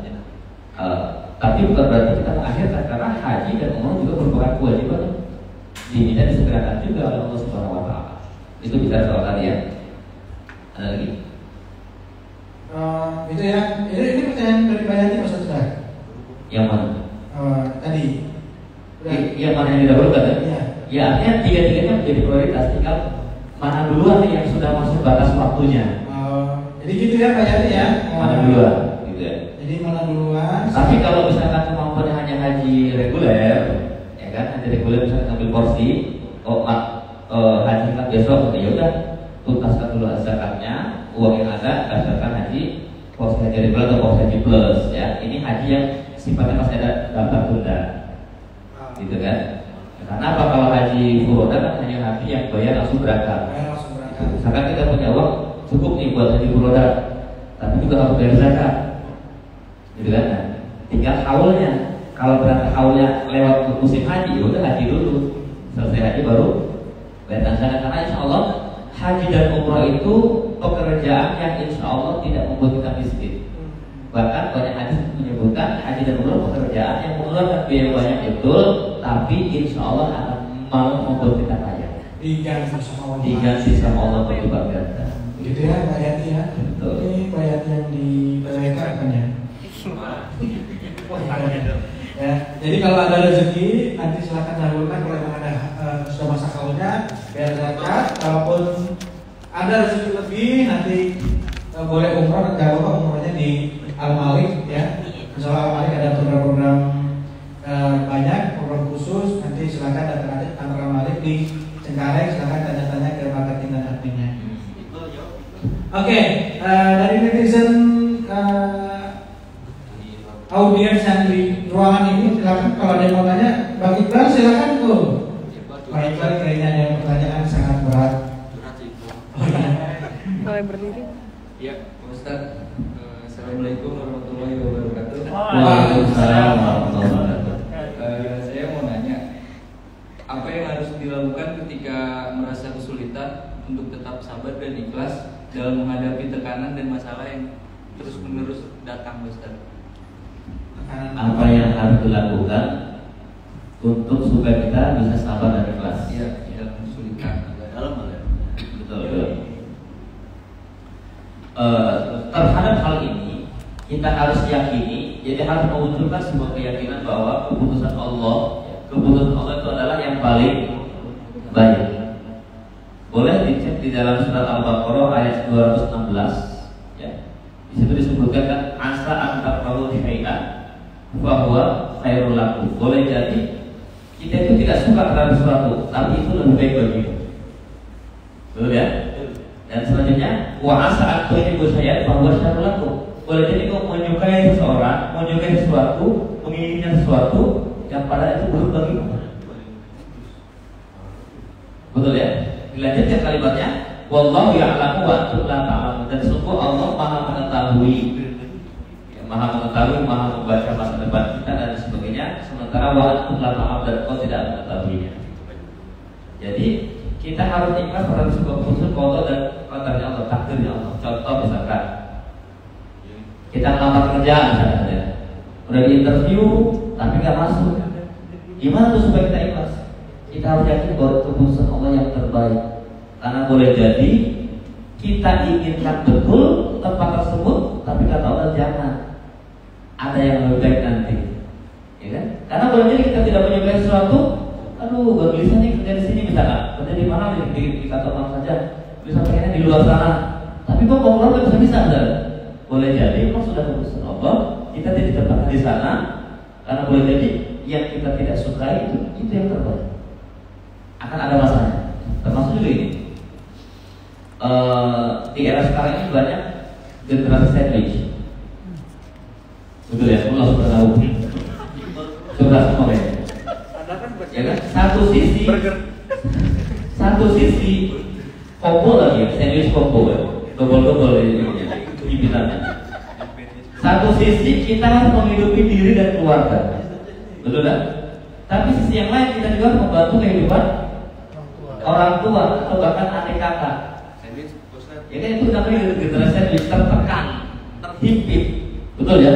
Tapi bukan berarti kita mengakhirkan, karena haji dan umroh juga merupakan kewajiban diminta disegerakan juga oleh Allah Subhanahu wa taala. Itu bicara soal tadi ya. Ada lagi?
Itu ya. Ini pertanyaan dari Pak Yanti Mas Ustaz.
Yang mana?
Tadi.
Yang mana yang didahulukan?
Iya.
Ya artinya tiga-tiganya menjadi prioritas. Tinggal mana duluan yang sudah masuk batas waktunya.
Jadi gitu ya Pak Yanti ya.
Mana duluan? Gitu ya.
Jadi mana duluan?
Tapi kalau misalkan kemampuannya hanya haji reguler, ya kan, haji reguler misalkan ngambil porsi, haji kan besok, ya udah tuntaskan dulu zakatnya, uang yang ada daftarkan haji, porsi haji reguler atau porsi haji plus, ya. Ini haji yang sifatnya masih ada daftar tunda, gitu kan? Karena apa, kalau haji furoda kan hanya haji yang bayar langsung berangkat. Misalkan kita punya uang cukup nih buat haji furoda, tapi juga harus bayar zakat. Gitu kan? Nah, tinggal haulnya. Kalau berangkat haulnya lewat musim haji, udah haji dulu. Selesai haji baru bayar zakat. Karena insya Allah haji dan umroh itu pekerjaan yang insya Allah tidak membuat kita miskin. Bahkan banyak hadis menyebutkan haji dan umroh pekerjaan yang mengeluarkan biaya banyak betul, tapi insya Allah akan malah membuat kita kaya.
Diganti sama Allah.
Diganti sama Allah berlipat ganda.
Gitu ya Pak Yanti ya.
Betul.
Ini Pak Yanti yang di PWK kan ya. Ya, jadi kalau ada rezeki nanti silakan dahulukan. Kalau memang ada sudah masa kaulnya biar zakat. Kalaupun ada rezeki lebih nanti boleh umroh, dan jangan lupa umrohnya di Al-Malik ya. Misalnya Al-Malik ada program-program banyak, program khusus. Nanti silakan datang aja kantor Al-Malik di Cengkareng. Silakan tanya-tanya ke marketing dan adminnya. Oke, dari netizen audiens yang di ruangan ini silakan, kalau ada yang mau tanya, Bang Iqbal silakan tuh. Pak Iqbal kayaknya ada pertanyaan sangat berat.
Boleh berdiri?
Ya, Pak Ustaz. Assalamualaikum warahmatullahi wabarakatuh.
Waalaikumsalam warahmatullahi wabarakatuh.
Saya mau nanya, apa yang harus dilakukan ketika merasa kesulitan untuk tetap sabar dan ikhlas dalam menghadapi tekanan dan masalah yang terus-menerus datang, Ustaz?
Apa yang harus dilakukan untuk supaya kita bisa sabar dan ikhlas?
Iya, dalam kesulitan. Agak dalam ya.
Betul. Terhadap hal ini kita harus yakini, jadi harus mewujudkan sebuah keyakinan bahwa keputusan Allah itu adalah yang paling baik. Boleh dicek di dalam surat Al-Baqarah ayat 216 ya. Di situ disebutkan kan asa antakrahu syai'an bahwa khairul lakum. Boleh jadi kita itu tidak suka terhadap sesuatu, tapi itu lebih baik bagimu. Betul ya? Dan selanjutnya wa asa an tuhibbu syai'an bahwa syarrul lakum. Boleh jadi kau menyukai seseorang, menyukai sesuatu, menginginkan sesuatu yang pada itu buruk bagimu. Betul ya? Dilanjutkan kalimatnya, wallahu ya'lamu wa antum la ta'lamun. Dan sungguh Allah Maha mengetahui, Maha mengetahui, Maha membaca masa depan kita dan sebagainya. Sementara wa antum la ta'lamun, dan kau tidak mengetahuinya. Jadi kita harus ikhlas pada sebuah keputusan qada dan qadarnya Allah, takdirnya Allah. Contoh misalkan kita melamar kerjaan misalnya, udah di interview tapi nggak masuk. Gimana tuh supaya kita ikhlas? Kita harus yakin bahwa keputusan Allah yang terbaik. Karena boleh jadi kita inginkan betul tempat tersebut, tapi kata Allah jangan, ada yang lebih baik nanti, ya kan? Karena boleh jadi kita tidak menyukai sesuatu, aduh gak gelisah nih kerja di sini misalkan, kerja di mana di kantor mana saja, bisa pengennya di luar sana, tapi kok mau keluar nggak bisa, boleh jadi memang sudah keputusan Allah, kita tidak ditempatkan di sana, karena boleh jadi yang kita tidak sukai itu yang terbaik. Akan ada masanya, termasuk juga ini. di era sekarang ini banyak generasi sandwich. Betul ya, Allah sudah tahu. Sudah semua ya. Ya kan? Satu sisi combo lagi ya, sandwich combo ya, double ini gibitannya. Satu sisi kita harus menghidupi diri dan keluarga, betul kan? Tapi sisi yang lain kita juga harus membantu kehidupan orang tua atau bahkan adik kakak. Jadi itu namanya generasi sandwich, tertekan, terhimpit, betul ya?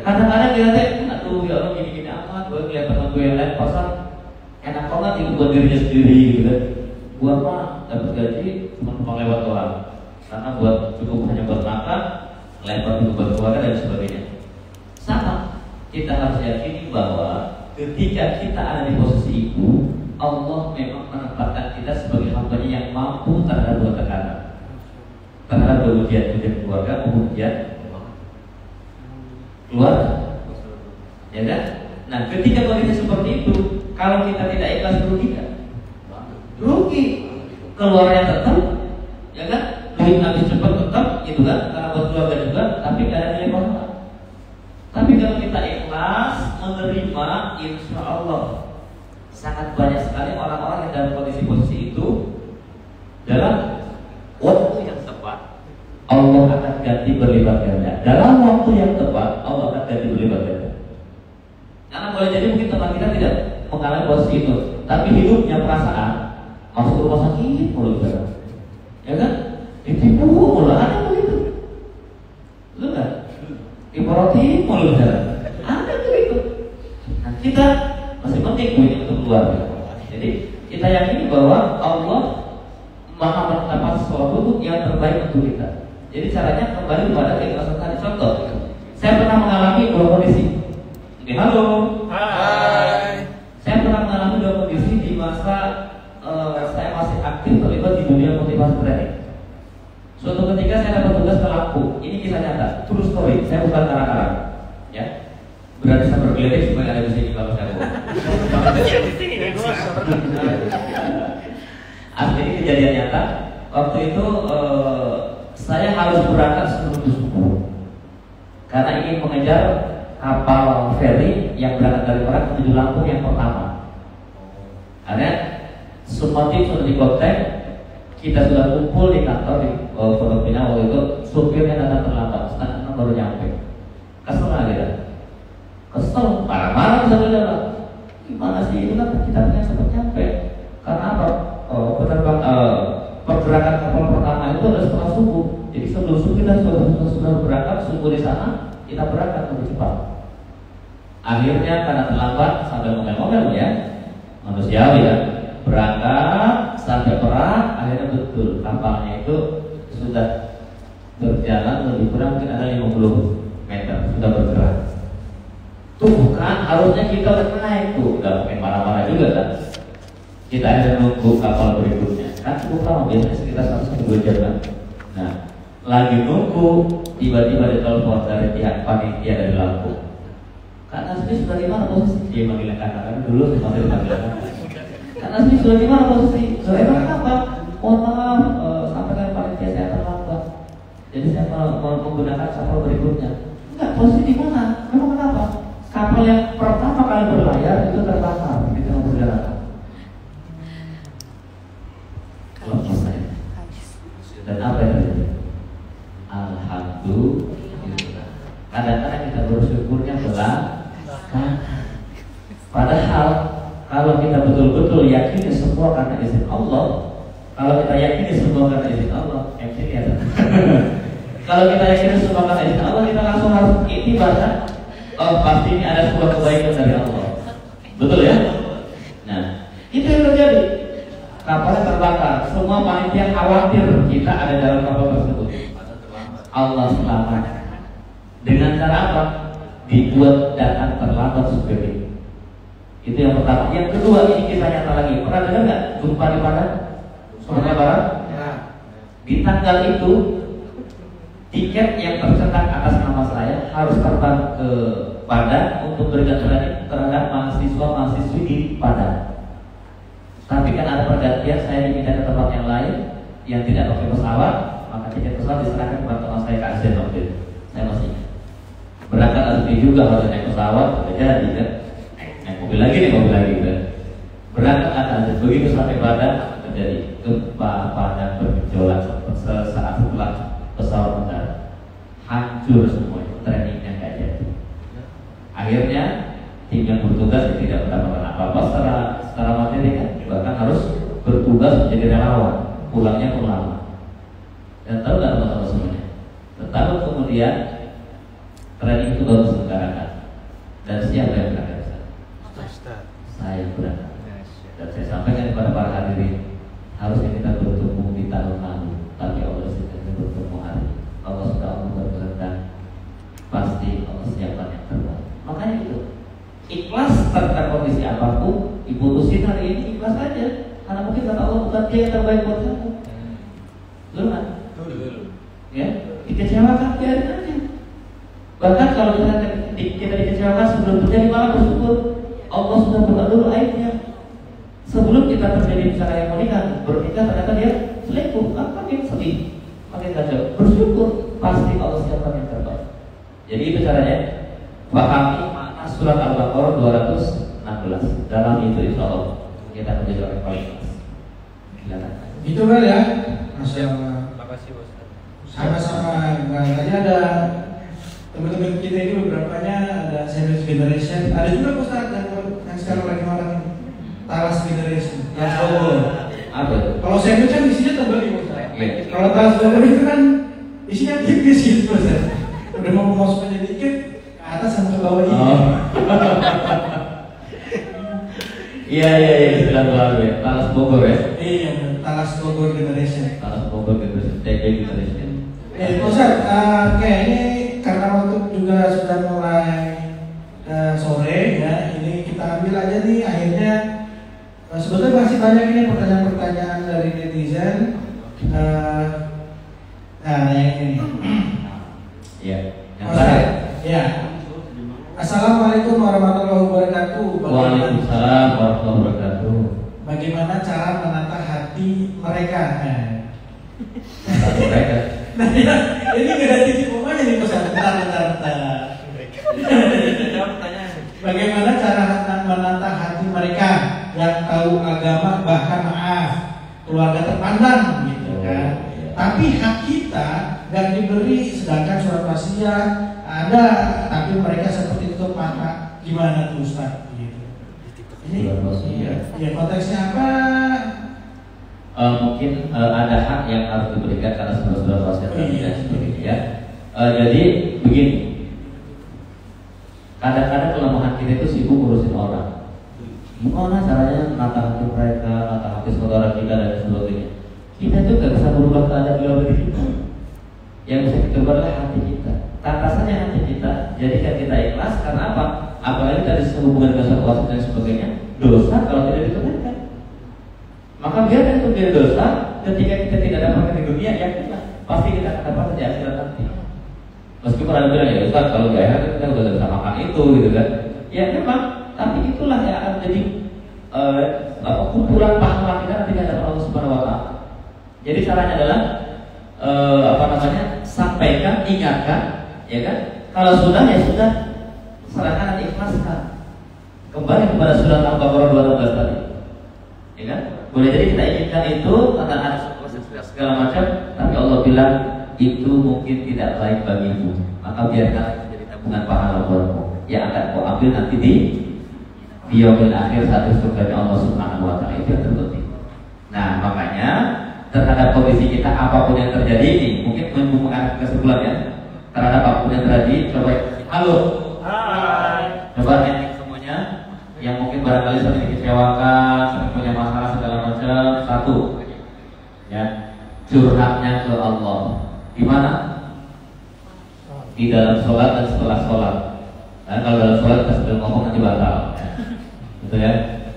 Kadang-kadang kita aduh ya Allah gini-gini amat, gue ngeliat teman gue yang lain pasang enak banget itu buat dirinya sendiri gitu kan. Gua mah dapat gaji cuma numpang lewat doang, karena buat cukup hanya buat makan, lewat untuk buat keluarga dan sebagainya. Sama, kita harus yakini bahwa ketika kita ada di posisi itu, Allah memang menempatkan kita sebagai hambanya yang mampu terhadap dua tekanan, terhadap dua ujian keluarga, ujian keluarga, ya kan? Nah, ketika kondisi seperti itu, kalau kita tidak ikhlas rugi, keluarnya tetap, ya kan? Duit habis cepat tetap, gitu kan? Karena buat keluarga juga, tapi tidak ada nilai pahala. Tapi kalau kita ikhlas menerima, insya Allah sangat banyak sekali orang-orang yang dalam posisi itu dalam waktu yang tepat Allah akan ganti berlipat ganda. Dalam waktu yang tepat Allah akan ganti berlipat ganda. Karena boleh jadi mungkin teman kita tidak mengalami posisi itu, tapi hidupnya perasaan masuk rumah sakit mulu kan, ya kan? Ditipu mulu, ada begitu, lu kan? Diporoti mulu kan? Ada begitu. Nah, kita masih penting punya untuk keluarga. Jadi kita yakini bahwa Allah Maha menetapkan sesuatu yang terbaik untuk kita. Jadi caranya kembali kepada keikhlasan tadi. Contoh, saya pernah mengalami dua kondisi. Oke, halo.
Hai.
Saya pernah mengalami dua kondisi di masa saya masih aktif terlibat di dunia motivasi training. Suatu ketika saya dapat tugas ke Lampung. Ini kisah nyata, true story. Saya bukan karang-karang, ya. Berarti saya bergeledek supaya ada di sini kalau saya bohong. Asli ini kejadian nyata. Waktu itu saya harus berangkat sebelum subuh karena ingin mengejar kapal feri yang berangkat dari Merak menuju Lampung yang pertama. Karena semua tim sudah dikontak, kita sudah kumpul di kantor di Pondok Pinang. Waktu itu supirnya datang terlambat, setengah 6 baru nyampe. Kesel nggak kita? Kesel, marah-marah saudara. Gimana sih itu kan kita punya sempat nyampe? Karena apa? Pergerakan kapal pertama itu adalah setelah subuh. Jadi sebelum subuh kita sudah berangkat, subuh di sana kita berangkat lebih cepat. Akhirnya karena terlambat sambil ngomel-ngomel ya, manusiawi ya, berangkat sampai Perak, akhirnya betul kapalnya itu sudah berjalan lebih kurang mungkin ada 50 meter sudah bergerak. Tuh bukan harusnya kita udah naik tuh, udah mungkin marah-marah juga kan. Kita akhirnya nunggu kapal berikutnya. Kan cukup lama, biasanya sekitar 1-2 jam kan. Nah, lagi nunggu, tiba-tiba ditelepon dari pihak panitia dari Lampung. Kak Nasmi sudah di mana posisi? Dia manggilnya kakak dulu, masih dipanggil kakak. Kak Nasmi sudah di mana posisi? Sudah emang apa? Oh maaf, sampai dengan panitia saya terlambat. Jadi saya mau menggunakan kapal berikutnya. Enggak, posisi di mana? Memang kenapa? Kapal yang pertama kali berlayar itu terbakar di tengah perjalanan. Lepas saya. Dan apa yang terjadi? Alhamdulillah. Kadang-kadang kita bersyukurnya belakang. Padahal kalau kita betul-betul yakini semua karena izin Allah, kalau kita yakini semua karena izin Allah, MC ya. Kalau kita yakini semua karena izin Allah, kita langsung harus iktibar kan? Oh pasti ini ada sebuah kebaikan dari Allah. Betul ya? Nah, itu yang terjadi. Kapalnya terbakar, semua panitia khawatir kita ada dalam kapal tersebut. Allah selamatkan. Dengan cara apa? Dibuat datang terlambat supirnya. Itu yang pertama. Yang kedua, ini kisah nyata lagi. Pernah dengar nggak gempa di Padang, Sumatera Barat?
Ya.
Di tanggal itu, tiket yang tercetak atas nama saya harus terbang ke Padang untuk berikan terhadap mahasiswa-mahasiswi di Padang. Tapi kan ada pergantian, saya diminta ke tempat yang lain. yang tidak pakai pesawat, maka tiket pesawat diserahkan kepada teman saya Kak Zen waktu itu. Saya masih ingat. Berangkat arti juga harus naik pesawat, sudah jadi kan. Naik mobil lagi kan. Berangkat ada begitu sampai Padang terjadi gempa Padang bergejolak sesaat setelah pesawat mendarat. Hancur semua, trainingnya nggak jadi. Akhirnya tim yang bertugas tidak mendapatkan apa-apa secara materi kan, bahkan harus bertugas menjadi relawan, pulangnya pun lama. Dan tahu nggak teman-teman semuanya? Setahun kemudian training itu baru diselenggarakan. Dan siapa yang berangkat ke sana? Saya berangkat. Dan saya sampaikan kepada para hadirin, harusnya kita bertemu di tahun lalu, tapi Allah sudah bertemu hari. Allah sudah berkehendak, pasti Allah siapkan yang terbaik. Makanya itu ikhlas tanpa kondisi apapun, diputusin hari ini ikhlas aja, karena mungkin kata Allah bukan dia yang terbaik buat kamu. Betul kan? Ya, dikecewakan biarin aja. Bahkan kalau kita dikecewakan sebelum terjadi malah bersyukur. Allah sudah buka dulu aibnya. Sebelum kita terjadi bicara yang menikah, bernikah ternyata dia selingkuh, makin sedih, makin kacau. Bersyukur, pasti Allah siapkan yang terbaik. Jadi itu caranya. Pahami makna surat Al-Baqarah 216. Dalam itu insya Allah kita menjadi orang paling ikhlas. Silakan.
Itu kan ya, Masya Allah.
Terima kasih Ustaz.
Sama-sama. Nah, tadi ada teman-teman kita ini beberapanya ada sandwich generation. Ada juga Ustaz yang sekarang lagi makan talas generation. Ya.
Apa itu?
Kalau sandwich kan isinya terbalik Ustaz.
Iya.
Kalau talas global itu kan isinya tipis gitu Ustaz. Udah mau masuknya dikit ke atas sama ke bawah ini.
Oh. Iya, istilah baru ya. Talas Bogor ya.
Iya, talas global generation.
Talas Bogor generation, TG generation.
Ustaz, kayaknya karena waktu juga sudah mulai sore ya, ini kita ambil aja nih akhirnya. Sebetulnya masih banyak ini pertanyaan-pertanyaan dari netizen. Nah, yang ini.
Iya. Yang
Ustaz,
terakhir.
ya. Assalamualaikum warahmatullahi wabarakatuh.
Waalaikumsalam warahmatullahi wabarakatuh.
Bagaimana cara menata hati mereka?
Mereka.
Nah, ya, ini nggak ada titik komanya nih Ustaz. Bentar. Bagaimana cara menata hati mereka yang tahu agama bahkan maaf keluarga terpandang gitu kan? Tapi hak kita nggak diberi, sedangkan surat wasiat ada, tapi mereka seperti itu maka gimana tuh Ustaz? Gitu. Ini ya konteksnya apa?
Mungkin ada hak yang harus diberikan karena surat wasiat dan sebagainya ya. Jadi begini, kadang-kadang kelemahan kita itu sibuk ngurusin orang. Gimana caranya menata hati mereka, menata hati saudara kita dan sebagainya. Kita juga bisa berubah keadaan dalam diri kita. Yang bisa kita ubah adalah hati kita. Tatasannya hati kita, jadikan kita ikhlas karena apa? Apalagi tadi hubungan dengan surat wasiat dan sebagainya, dosa kalau tidak ditunaikan. Maka biarkan itu menjadi dosa. Ketika kita tidak dapatkan di dunia, yakinlah pasti kita akan dapat di akhirat nanti. Meskipun ada bilang ya Ustaz, kalau di akhirat kita udah bisa makan itu gitu kan. Ya memang, tapi itulah yang akan jadi kumpulan pahala kita nanti di hadapan Allah Subhanahu wa Ta'ala. Jadi caranya adalah sampaikan, ingatkan, ya kan? Kalau sudah ya sudah, serahkan dan ikhlaskan. Kembali kepada surat Al-Baqarah 216 tadi, ya kan? Boleh jadi kita inginkan itu karena ada segala macam, tapi Allah bilang itu mungkin tidak baik bagimu, maka biarkan itu jadi tabungan pahala buatmu yang akan kau ambil nanti di yaumil akhir saat surganya Allah Subhanahu wa Ta'ala. Itu yang terpenting. Nah, makanya terhadap kondisi kita apapun yang terjadi ini, mungkin mengarah kesimpulan ya, terhadap apapun yang terjadi, coba halo, hai, coba ending semuanya yang mungkin barangkali sering dikecewakan, sering punya masalah segala macam. Satu, ya, curhatnya ke Allah. Di mana? Di dalam sholat dan setelah sholat. Nah, kalau dalam sholat kita sambil ngomong nanti batal, ya. Gitu ya.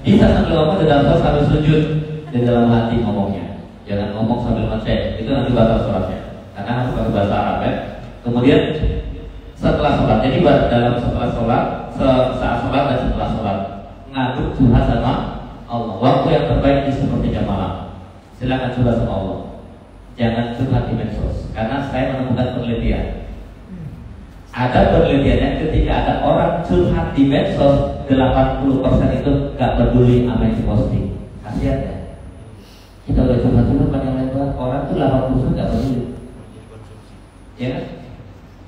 Bisa sambil ngomong di dalam sholat sambil sujud di dalam hati ngomongnya. Jangan ngomong sambil ngecek, itu nanti batal sholatnya. Karena harus pakai bahasa Arab ya. Kemudian setelah sholat, jadi dalam setelah sholat, saat sholat dan setelah sholat, ngadu curhat sama Allah. Waktu yang terbaik di sepertiga malam. Silakan curhat sama Allah. jangan curhat di medsos, karena saya menemukan penelitian. Ada penelitiannya ketika ada orang curhat di medsos, 80% itu gak peduli apa yang diposting. Kasihan ya. Kita udah curhat-curhat pada yang lain, orang tuh 80% gak peduli. Ya kan?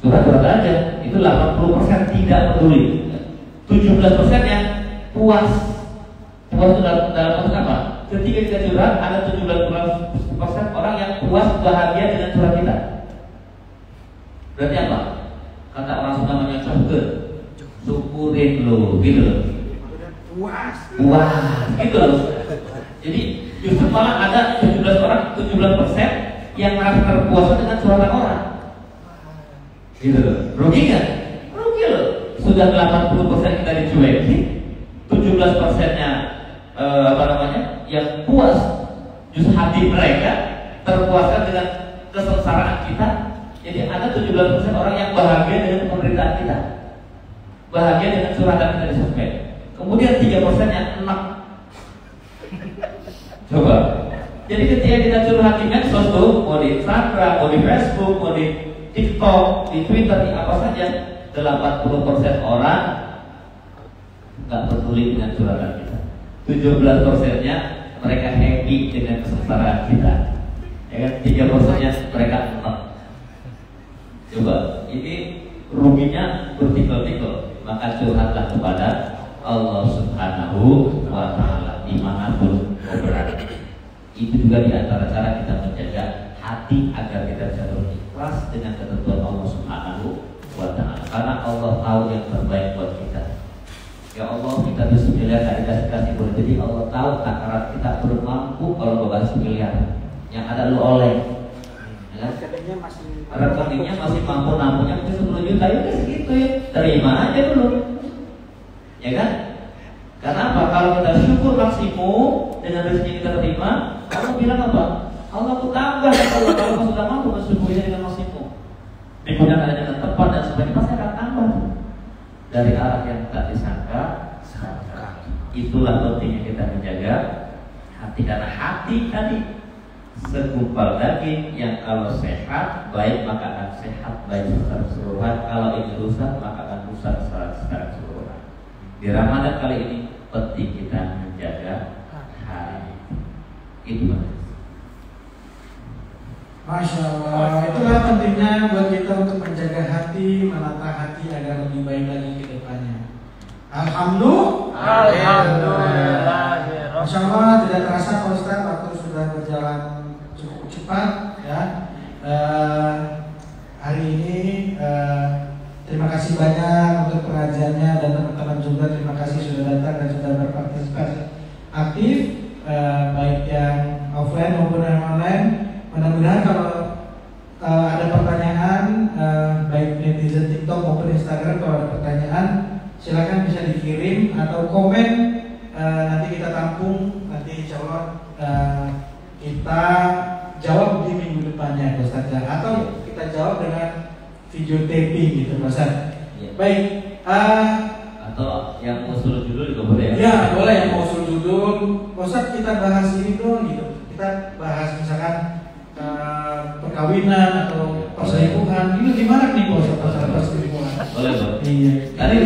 Curhat-curhat aja, itu 80% tidak peduli. 17%-nya puas. Puas itu dalam maksud apa? Ketika kita curhat, ada 17% orang yang puas, bahagia dengan curhat kita. Berarti apa? Kata orang Sunda namanya syukurin lo, gitu loh. Puas, gitu loh. Jadi justru malah ada 17% yang merasa terpuas dengan curhatan orang. Gitu loh. Rugi nggak? Rugi loh. Sudah 80% kita dicuekin, 17%-nya yang puas, justru hati mereka terpuaskan dengan kesengsaraan kita. Jadi ada 17% orang yang bahagia dengan penderitaan kita, bahagia dengan curhatan kita di sosmed. Kemudian 3%-nya enak. Coba. Jadi ketika kita curhat di medsos tuh, mau di Instagram, mau di Facebook, mau di TikTok, di Twitter, di apa saja, 80% orang nggak peduli dengan curhatan kita. 17%-nya mereka happy dengan kesengsaraan kita. Ya kan? 3%-nya mereka enak. Coba, ini ruginya bertikel-tikel. Maka curhatlah kepada Allah Subhanahu wa Ta'ala dimanapun kau berada. Itu juga diantara cara kita menjaga hati agar kita bisa berikhlas dengan ketentuan Allah Subhanahu wa Ta'ala. Karena Allah tahu yang terbaik buat kita. Ya Allah, kita bismillah kasih boleh. Jadi Allah tahu takaran kita belum mampu kalau mau kasih miliar. Yang ada lu oleh. Rekeningnya masih mampu nampungnya mungkin 10 juta, ya segitu ya, terima aja dulu, ya kan? Karena apa? Kalau kita syukur maksimum dengan rezeki kita terima, Allah bilang apa? Allah tuh tambah kalau sudah mampu mensyukurinya dengan maksimum, digunakan dengan tepat dan sebagainya, pasti akan tambah dari arah yang tak disangka. Itulah pentingnya kita menjaga hati, karena hati tadi segumpal daging yang kalau sehat baik maka akan sehat baik secara keseluruhan, kalau ini rusak maka akan rusak secara keseluruhan. Di Ramadan kali ini penting kita menjaga hati. Itu
Masya Allah, itulah pentingnya buat kita untuk menjaga hati, menata hati agar lebih baik lagi ke depannya. Alhamdulillah. Masya Allah, tidak terasa Pak Ustaz, waktu sudah berjalan cukup cepat ya. Hari ini terima kasih banyak untuk pengajiannya dan teman-teman juga terima kasih sudah datang dan sudah berpartisipasi aktif, baik yang offline maupun yang online. Mudah-mudahan kalau ada pertanyaan baik netizen TikTok maupun Instagram, kalau ada pertanyaan silakan bisa dikirim atau komen, nanti kita tampung, nanti insya Allah kita jawab di minggu depannya Ustaz, atau kita jawab dengan video taping gitu Ustaz.
Ya.
Baik,
atau yang usul judul juga boleh ya?
Ya boleh yang mau usul judul Ustaz, kita bahas ini dong gitu. Kita bahas misalkan perkawinan atau perselingkuhan, ini gimana nih Ustaz masalah perselingkuhan?
Boleh.
Iya.
Tadi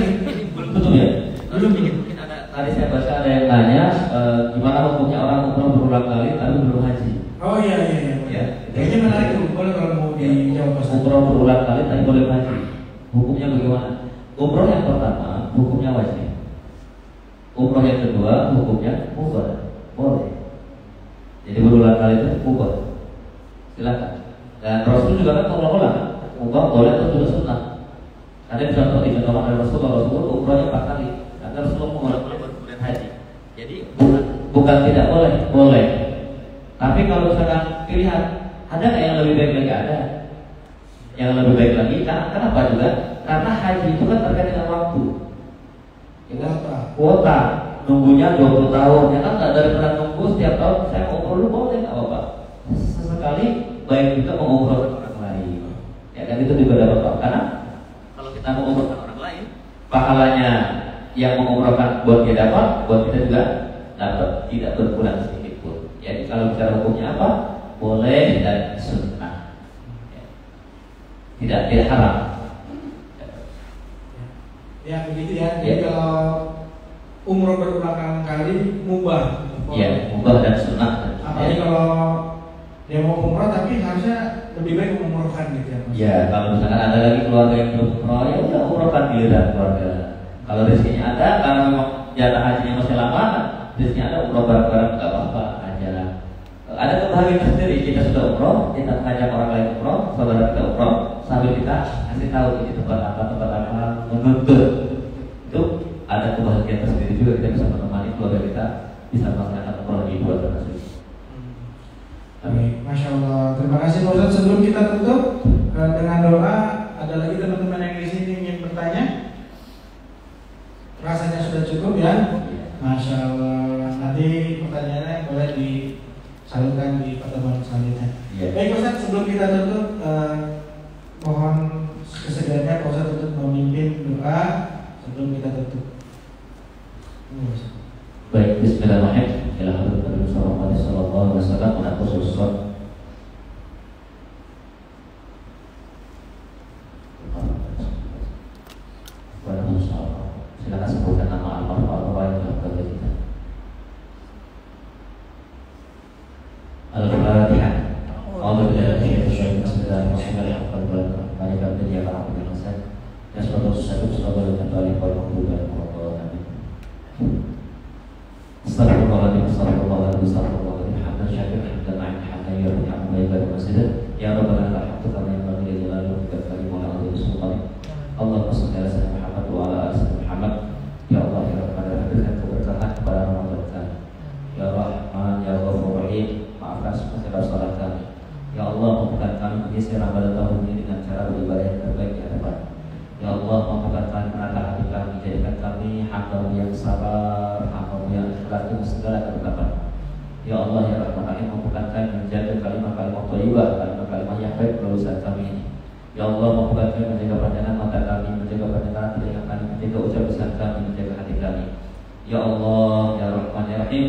belum tutup ya? Belum. Mungkin ada, tadi saya baca ada yang nanya gimana hukumnya orang umroh berulang kali tapi belum haji.
Oh iya.
Ya.
Kayaknya menarik tuh, boleh kalau mau dijawab Ustaz.
Umroh berulang kali tapi boleh haji. Hukumnya bagaimana? Umroh yang pertama hukumnya wajib. Umroh yang kedua hukumnya mubah. Boleh. Jadi berulang kali itu mubah. Silakan. Dan Rasul juga kan mengulang-ulang, mubah boleh atau juga sunnah. Ada dicontohkan dari Rasulullah umrohnya 4 kali. Karena Rasulullah mengulang-ulang baru kemudian haji. Jadi bukan tidak boleh, boleh. Tapi kalau misalkan pilihan, ada nggak yang lebih baik lagi? Ada. Yang lebih baik lagi, kenapa juga? Karena haji itu kan terkait dengan waktu. Kuota. Nunggunya 20 tahun. Ya kan nggak daripada nunggu setiap tahun saya mau umroh dulu boleh nggak apa-apa. Sesekali baik juga mengumrohkan orang lain. Ya kan itu juga dapat apa? Karena kalau kita mengumrohkan orang lain, pahalanya yang mengumrohkan buat dia dapat, buat kita juga dapat, tidak berkurang sedikit pun. Jadi kalau bicara hukumnya apa? boleh dan sunnah, tidak haram.
Ya begitu ya. Jadi kalau umroh berulang kali mubah.
Ya, mubah dan sunnah.
Apalagi kalau dia mau umroh tapi harusnya lebih baik mengumrohkan gitu ya.
Ya, kalau misalkan ada lagi keluarga yang belum umroh, ya udah umrohkan giliran keluarga. Kalau rezekinya ada, karena memang jatah hajinya masih lama, rezekinya ada umroh bareng-bareng nggak apa-apa aja. Ada kebahagiaan sendiri, kita sudah umroh, kita mengajak orang lain umroh, saudara kita umroh, sambil kita kasih tahu ini tempat apa, menuntut. Itu ada kebahagiaan tersendiri juga, kita bisa menemani keluarga kita bisa melaksanakan umroh di bulan tersebut.
Amin. Masya Allah. Terima kasih Pak Ustadz. Sebelum kita tutup dengan doa, ada lagi teman-teman yang di sini ingin bertanya? Rasanya sudah cukup ya? Masya Allah. Nanti pertanyaannya boleh disalurkan di pertemuan selanjutnya. Baik Pak Ustadz, sebelum kita tutup, mohon kesediaannya Pak Ustadz untuk memimpin doa sebelum kita tutup.
Baik, bismillahirrahmanirrahim. Ila hadratin Muhammad sallallahu alaihi wasallam wa khususan silakan sebutkan nama Allah yang telah kita. Al-Fatihah. A'udzu billahi minasyaitonir rajim. Bismillahirrahmanirrahim. Mari kita berdoa kepada Allah. Ya sallallahu alaihi wasallam. Astagfirullahaladzim, astagfirullahaladzim, astagfirullahaladzim. Hamdan syakir, hamdan ma'in, hamdan yarni, hamdan ibadah masjidah. Ya Rabbana laka alhamdu kama yanbaghi li jalali wajhika al-karim wa ala alihi sultanik. Allahumma shalli ala sayyidina Muhammad wa ala ali sayyidina Muhammad. Ya Allah, ya Rabbana hadirkan keberkahan kepada Ramadan kami. Ya Rahman, ya Ghafur Rahim, maafkan segala salah kami. Ya Allah, mampukan kami mengisi Ramadan tahun ini dengan cara beribadah yang terbaik di hadapan. Ya Allah, mampukan kami menata hati kami, jadikan kami hamba yang sabar, yang ikhlas dengan segala keberkahan. Ya Allah, ya Rahman Rahim, mampukan kami menjaga kalimat-kalimat thayyibah, kalimat-kalimat yang baik melalui saat kami ini. Ya Allah, mampukan kami menjaga pandangan mata kami, menjaga pandangan telinga kami, menjaga ucap lisan kami, menjaga hati kami. Ya Allah, ya Rahman ya Rahim,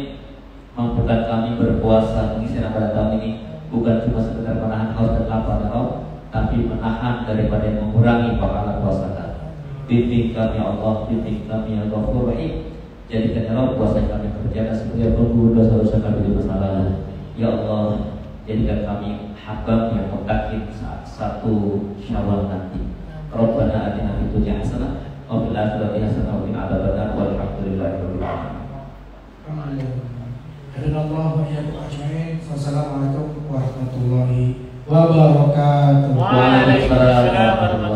mampukan kami berpuasa mengisi Ramadan tahun ini bukan cuma sekedar menahan haus dan lapar dan haus, tapi menahan daripada yang mengurangi pahala puasa kami. Bimbing kami ya Allah, bimbing kami ya Ghafur Rahim. Jadikan ya Allah puasa kami terjaga seperti apapun dosa-dosa kami di masa lalu. Ya Allah, jadikan kami hamba yang mutakin saat 1 Syawal nanti. Rabbana atina fid dunya hasanah wa fil akhirati hasanah wa qina adzabannar walhamdulillahi rabbil alamin.
Wassalamualaikum warahmatullahi wabarakatuh.
Waalaikumsalam warahmatullahi wabarakatuh.